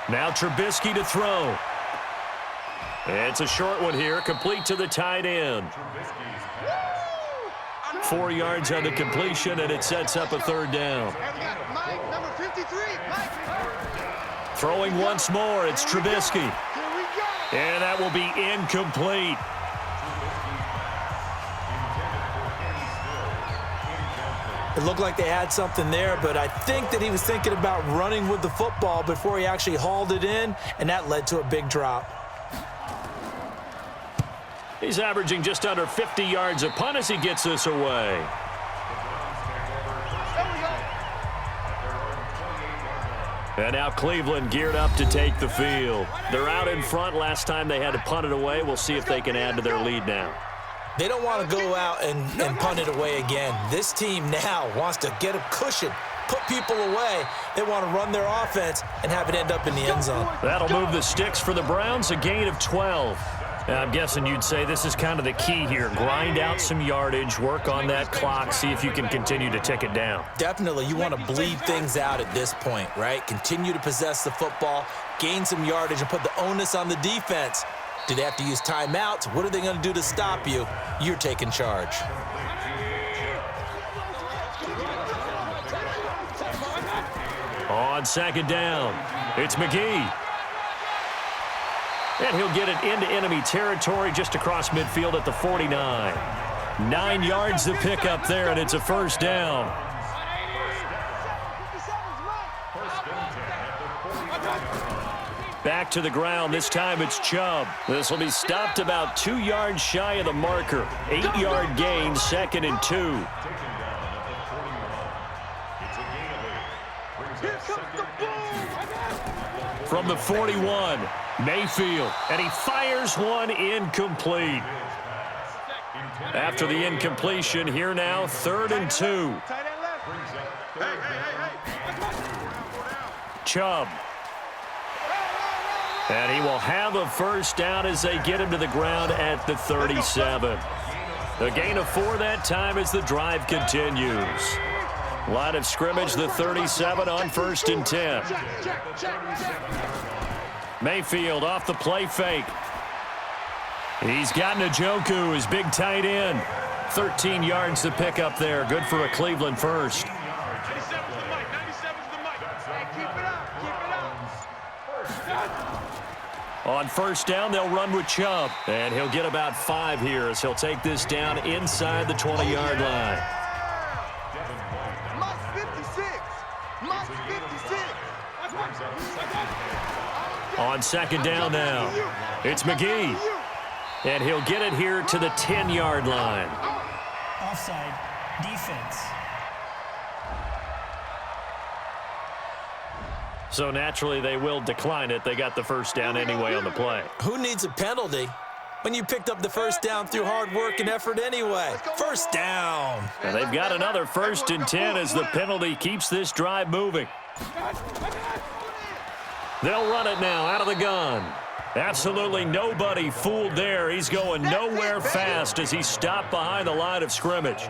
Speaker 2: Now Trubisky to throw. It's a short one here, complete to the tight end. 4 yards on the completion, and it sets up a 3rd down. Throwing once more, it's Trubisky. And that will be incomplete.
Speaker 3: It looked like they had something there, but I think that he was thinking about running with the football before he actually hauled it in, and that led to a big drop.
Speaker 2: He's averaging just under 50 yards a punt as he gets this away. And now Cleveland geared up to take the field. They're out in front. Last time they had to punt it away. We'll see if they can add to their lead now.
Speaker 3: They don't want to go out and punt it away again. This team now wants to get a cushion, put people away. They want to run their offense and have it end up in the end zone.
Speaker 2: That'll move the sticks for the Browns, a gain of 12. Now, I'm guessing you'd say this is kind of the key here. Grind out some yardage, work on that clock, see if you can continue to tick it down.
Speaker 3: Definitely. You want to bleed things out at this point, right? Continue to possess the football, gain some yardage, and put the onus on the defense. Do they have to use timeouts? What are they going to do to stop you? You're taking charge.
Speaker 2: On 2nd down, it's McGee. And he'll get it into enemy territory just across midfield at the 49. 9 yards to pick up there, and it's a 1st down. Back to the ground. This time it's Chubb. This will be stopped about 2 yards shy of the marker. 8-yard gain, 2nd and 2. From the 41, Mayfield, and he fires one incomplete. After the incompletion, here now, 3rd and 2. Chubb. And he will have a 1st down as they get him to the ground at the 37. A gain of 4 that time as the drive continues. Line of scrimmage, the 37 on 1st and 10. Mayfield off the play fake. He's got Njoku, his big tight end. 13 yards to pick up there. Good for a Cleveland 1st. On first down, they'll run with Chubb. And he'll get about 5 here as he'll take this down inside the 20-yard line.
Speaker 4: Mike 56. Mike 56.
Speaker 2: On second down now, it's McGee. And he'll get it here to the 10-yard line.
Speaker 5: Offside. Defense.
Speaker 2: So naturally, they will decline it. They got the first down anyway on the play.
Speaker 3: Who needs a penalty when you picked up the first down through hard work and effort anyway? First down.
Speaker 2: And they've got another 1st and 10 as the penalty keeps this drive moving. They'll run it now out of the gun. Absolutely nobody fooled there. He's going nowhere fast as he's stopped behind the line of scrimmage.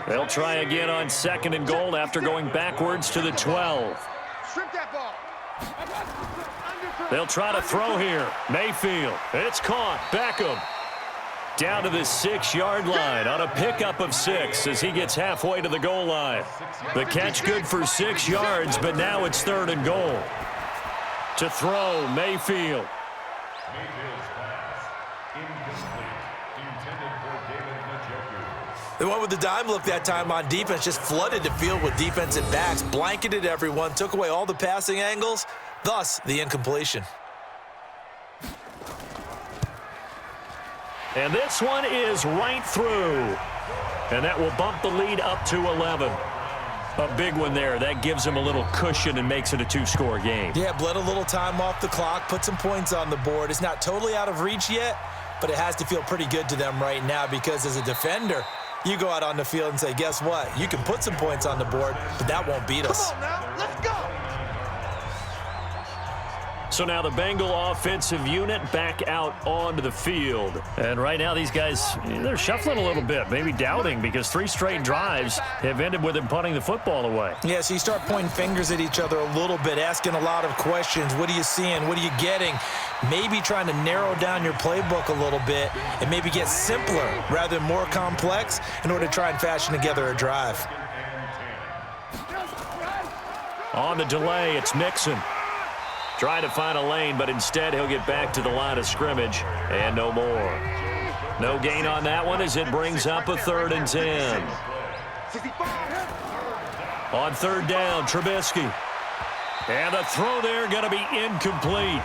Speaker 2: They'll try again on 2nd and goal after going backwards to the 12. They'll try to throw here. Mayfield. It's caught. Beckham. Down to the 6-yard line on a pickup of 6 as he gets halfway to the goal line. The catch good for 6 yards, but now it's 3rd and goal. To throw, Mayfield.
Speaker 3: They went with the dime look that time on defense, just flooded the field with defensive backs, blanketed everyone, took away all the passing angles, thus the incompletion.
Speaker 2: And this one is right through. And that will bump the lead up to 11. A big one there. That gives him a little cushion and makes it a 2-score game.
Speaker 3: Yeah, bled a little time off the clock, put some points on the board. It's not totally out of reach yet, but it has to feel pretty good to them right now because as a defender, you go out on the field and say, guess what? You can put some points on the board, but that won't beat us.
Speaker 4: Come on now, let's go.
Speaker 2: So now the Bengal offensive unit back out onto the field. And right now these guys, they're shuffling a little bit, maybe doubting because 3 straight drives have ended with them punting the football away.
Speaker 3: Yeah, so you start pointing fingers at each other a little bit, asking a lot of questions. What are you seeing? What are you getting? Maybe trying to narrow down your playbook a little bit and maybe get simpler rather than more complex in order to try and fashion together a drive.
Speaker 2: On the delay, it's Mixon. Trying to find a lane, but instead he'll get back to the line of scrimmage and no more. No gain on that one as it brings up a 3rd and 10. On 3rd down, Trubisky. And the throw there going to be incomplete.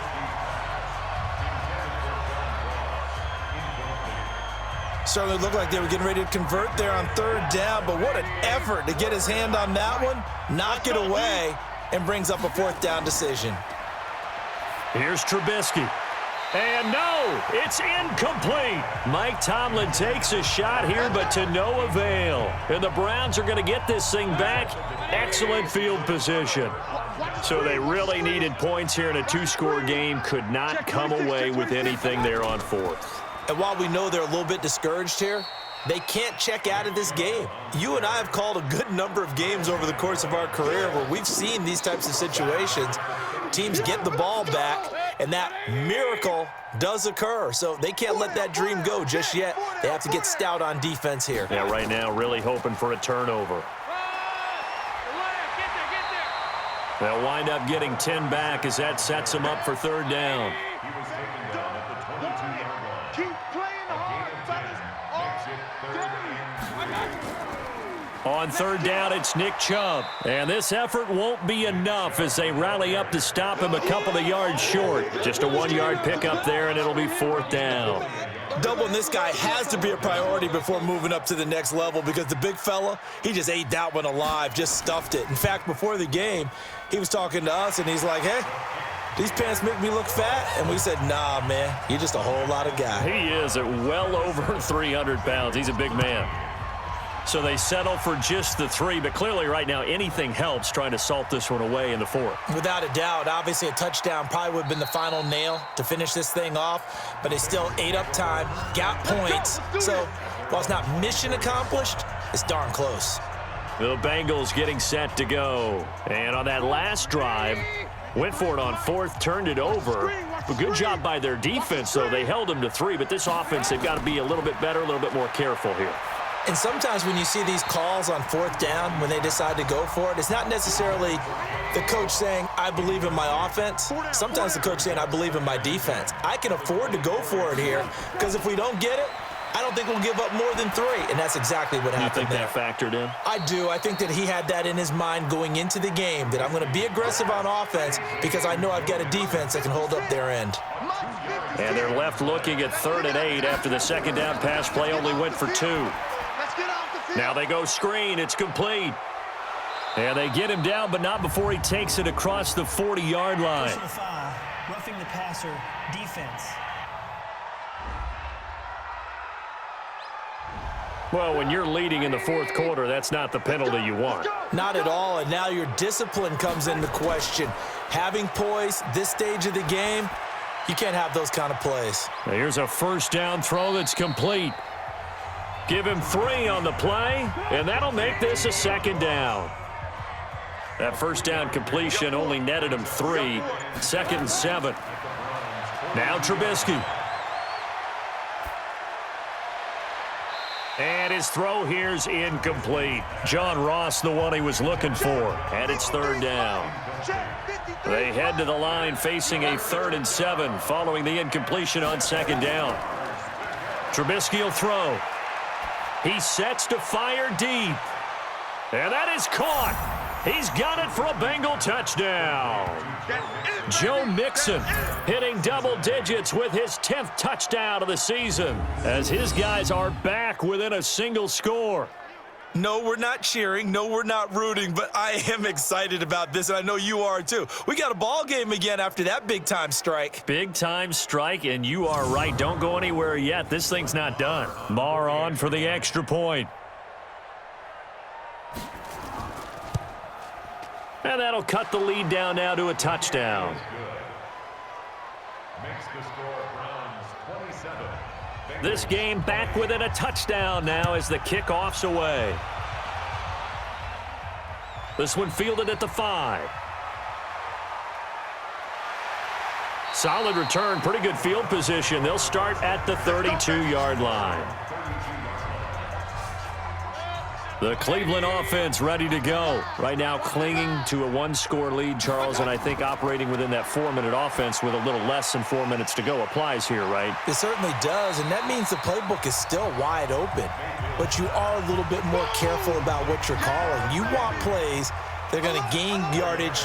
Speaker 3: Certainly looked like they were getting ready to convert there on 3rd down, but what an effort to get his hand on that one, knock it away, and brings up a 4th down decision.
Speaker 2: Here's Trubisky. And no, it's incomplete. Mike Tomlin takes a shot here, but to no avail. And the Browns are going to get this thing back. Excellent field position. So they really needed points here in a 2-score game. Could not come away with anything there on 4th.
Speaker 3: And while we know they're a little bit discouraged here, they can't check out of this game. You and I have called a good number of games over the course of our career where we've seen these types of situations. Teams get the ball back, and that miracle does occur. So they can't let that dream go just yet. They have to get stout on defense here.
Speaker 2: Yeah, right now really hoping for a turnover. They'll wind up getting 10 back as that sets them up for 3rd down. On 3rd down, it's Nick Chubb. And this effort won't be enough as they rally up to stop him a couple of yards short. Just a 1-yard pickup there, and it'll be 4th down.
Speaker 3: Doubling this guy has to be a priority before moving up to the next level because the big fella, he just ate that one alive, just stuffed it. In fact, before the game, he was talking to us, and he's like, hey, these pants make me look fat. And we said, nah, man, you're just a whole lot of guy.
Speaker 2: He is at well over 300 pounds. He's a big man. So they settle for just the 3, but clearly right now anything helps trying to salt this one away in the 4th.
Speaker 3: Without a doubt, obviously a touchdown probably would have been the final nail to finish this thing off, but they still ate up time, got points. So while it's not mission accomplished, it's darn close.
Speaker 2: The Bengals getting set to go. And on that last drive, went for it on 4th, turned it over. A good job by their defense, though. They held them to 3, but this offense, they've got to be a little bit better, a little bit more careful here.
Speaker 3: And sometimes when you see these calls on 4th down, when they decide to go for it, it's not necessarily the coach saying, I believe in my offense. Sometimes the coach saying, I believe in my defense. I can afford to go for it here because if we don't get it, I don't think we'll give up more than 3. And that's exactly what happened there.
Speaker 2: You think that factored in?
Speaker 3: I do. I think that he had that in his mind going into the game, that I'm going to be aggressive on offense because I know I've got a defense that can hold up their end.
Speaker 2: And they're left looking at 3rd and 8 after the 2nd down pass play only went for 2. Now they go screen. It's complete. And they get him down, but not before he takes it across the 40-yard line.
Speaker 5: Personal foul, roughing the passer, defense.
Speaker 2: Well, when you're leading in the 4th quarter, that's not the penalty you want.
Speaker 3: Not at all, and now your discipline comes into question. Having poise this stage of the game, you can't have those kind of plays.
Speaker 2: Now here's a 1st down throw that's complete. Give him 3 on the play, and that'll make this a 2nd down. That 1st down completion only netted him 3. 2nd and 7. Now Trubisky. And his throw here's incomplete. John Ross, the one he was looking for. And it's 3rd down. They head to the line facing a 3rd and 7 following the incompletion on 2nd down. Trubisky will throw. He sets to fire deep. And that is caught. He's got it for a Bengal touchdown. Joe Mixon hitting double digits with his 10th touchdown of the season as his guys are back within a single score.
Speaker 3: No, we're not cheering. No, we're not rooting, but I am excited about this, and I know you are too. We got a ball game again after that big-time strike.
Speaker 2: Big-time strike, and you are right. Don't go anywhere yet. This thing's not done. Maher on for the extra point. And that'll cut the lead down now to a touchdown. This game back within a touchdown now as the kickoff's away. This one fielded at the 5. Solid return, pretty good field position. They'll start at the 32-yard line. The Cleveland offense ready to go. Right now clinging to a 1-score lead, Charles, and I think operating within that 4-minute offense with a little less than 4 minutes to go applies here, right?
Speaker 3: It certainly does, and that means the playbook is still wide open. But you are a little bit more careful about what you're calling. You want plays that are going to gain yardage,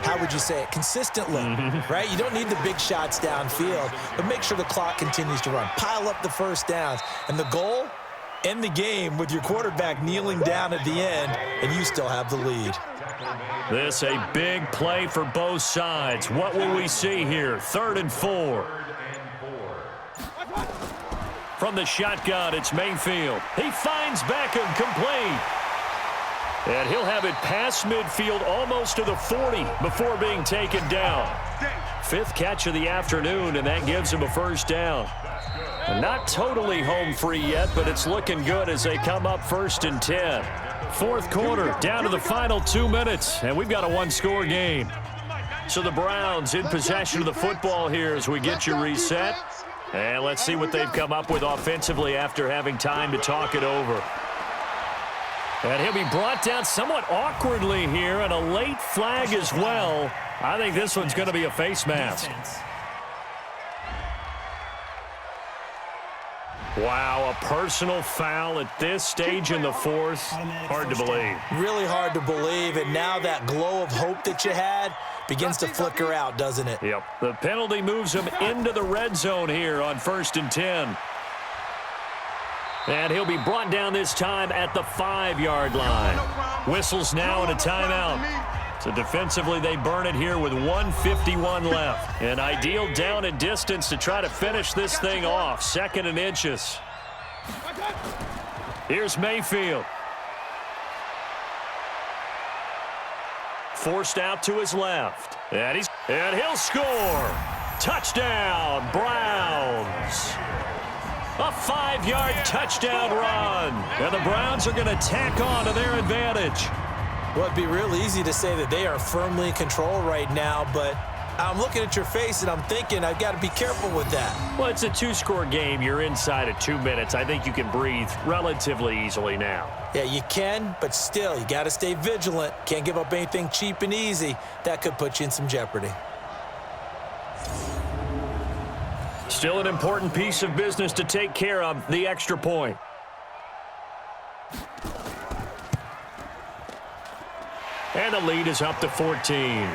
Speaker 3: how would you say it, consistently, right? You don't need the big shots downfield, but make sure the clock continues to run. Pile up the 1st downs, and the goal, end the game with your quarterback kneeling down at the end, and you still have the lead.
Speaker 2: This a big play for both sides. What will we see here? 3rd and 4. From the shotgun, it's Mayfield. He finds Beckham complete. And he'll have it past midfield almost to the 40 before being taken down. 5th catch of the afternoon, and that gives him a 1st down. Not totally home free yet, but it's looking good as they come up 1st and 10. 4th quarter, down to the final 2 minutes, and we've got a 1-score game. So the Browns in possession of the football here as we get you reset. And let's see what they've come up with offensively after having time to talk it over. And he'll be brought down somewhat awkwardly here, and a late flag as well. I think this one's going to be a face mask. Wow, a personal foul at this stage in the 4th. Hard to believe.
Speaker 3: Really hard to believe, and now that glow of hope that you had begins to flicker out, doesn't it?
Speaker 2: Yep. The penalty moves him into the red zone here on 1st and 10. And he'll be brought down this time at the 5-yard line. Whistles now and a timeout. So defensively, they burn it here with 1:51 left. An ideal down and distance to try to finish this thing off. 2nd and inches. Here's Mayfield. Forced out to his left. And he'll score. Touchdown, Browns. A 5-yard touchdown run. And the Browns are going to tack on to their advantage.
Speaker 3: Well, it'd be real easy to say that they are firmly in control right now, but I'm looking at your face, and I'm thinking I've got to be careful with that.
Speaker 2: Well, it's a two-score game. You're inside of 2 minutes. I think you can breathe relatively easily now.
Speaker 3: Yeah, you can, but still, you got to stay vigilant. Can't give up anything cheap and easy. That could put you in some jeopardy.
Speaker 2: Still an important piece of business to take care of, the extra point. And the lead is up to 14.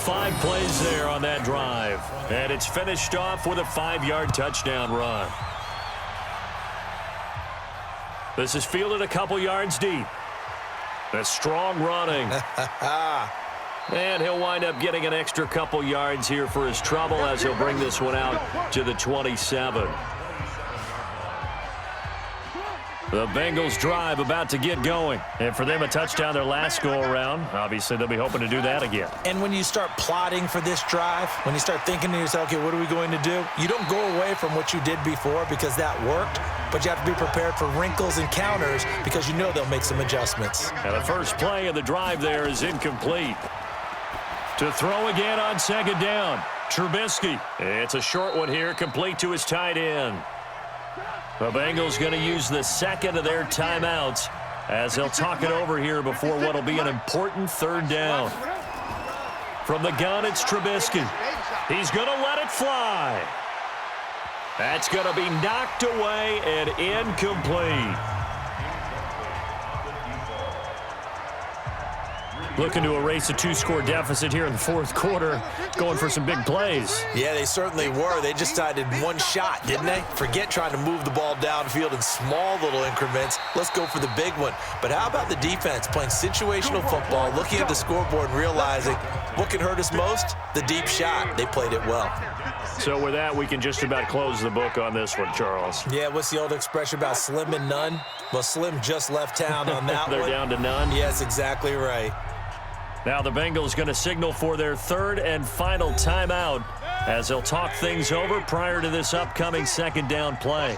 Speaker 2: 5 plays there on that drive. And it's finished off with a 5-yard touchdown run. This is fielded a couple yards deep. A strong running. And he'll wind up getting an extra couple yards here for his trouble as he'll bring this one out to the 27. The Bengals drive about to get going. And for them, a touchdown their last go-around. Obviously, they'll be hoping to do that again.
Speaker 3: And when you start plotting for this drive, when you start thinking to yourself, okay, what are we going to do? You don't go away from what you did before because that worked, but you have to be prepared for wrinkles and counters because you know they'll make some adjustments.
Speaker 2: And the first play of the drive there is incomplete. To throw again on second down, Trubisky. It's a short one here, complete to his tight end. The Bengals going to use the second of their timeouts as they'll talk it over here before what will be an important third down. From the gun, it's Trubisky. He's going to let it fly. That's going to be knocked away and incomplete. Looking to erase a 2-score deficit here in the fourth quarter, going for some big plays.
Speaker 3: Yeah, they certainly were. They just decided one shot, didn't they? Forget trying to move the ball downfield in small little increments. Let's go for the big one. But how about the defense playing situational football, looking at the scoreboard and realizing what can hurt us most? The deep shot. They played it well.
Speaker 2: So with that, we can just about close the book on this one, Charles.
Speaker 3: Yeah, what's the old expression about slim and none? Well, Slim just left town on that
Speaker 2: They're
Speaker 3: one.
Speaker 2: down to none?
Speaker 3: Yes, exactly right.
Speaker 2: Now the Bengals going to signal for their third and final timeout as they'll talk things over prior to this upcoming second down play.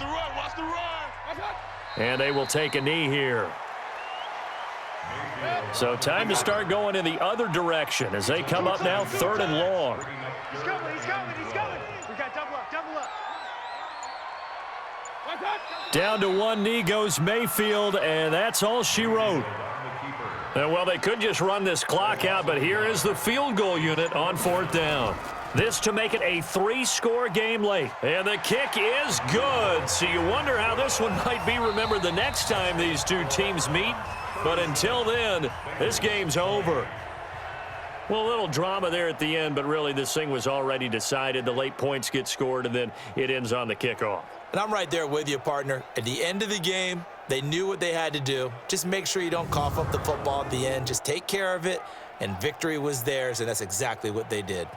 Speaker 2: And they will take a knee here. So time to start going in the other direction as they come up now third and long.
Speaker 4: He's coming, he's coming, he's coming. We got double up, double up.
Speaker 2: Down to one knee goes Mayfield, and that's all she wrote. Well, they could just run this clock out, but here is the field goal unit on fourth down. This to make it a 3-score game late. And the kick is good. So you wonder how this one might be remembered the next time these two teams meet. But until then, this game's over. Well, a little drama there at the end, but really this thing was already decided. The late points get scored, and then it ends on the kickoff.
Speaker 3: And I'm right there with you, partner. At the end of the game, they knew what they had to do. Just make sure you don't cough up the football at the end. Just take care of it, and victory was theirs, and that's exactly what they did.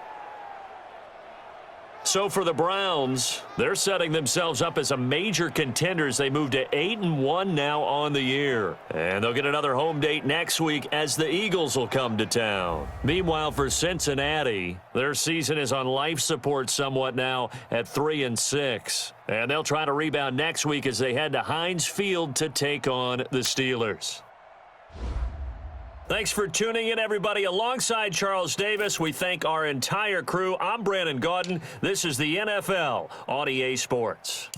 Speaker 2: So for the Browns, they're setting themselves up as a major contender as they move to 8-1 now on the year. And they'll get another home date next week as the Eagles will come to town. Meanwhile, for Cincinnati, their season is on life support somewhat now at 3-6. And they'll try to rebound next week as they head to Heinz Field to take on the Steelers. Thanks for tuning in, everybody. Alongside Charles Davis, we thank our entire crew. I'm Brandon Gaudin. This is the NFL on EA Sports.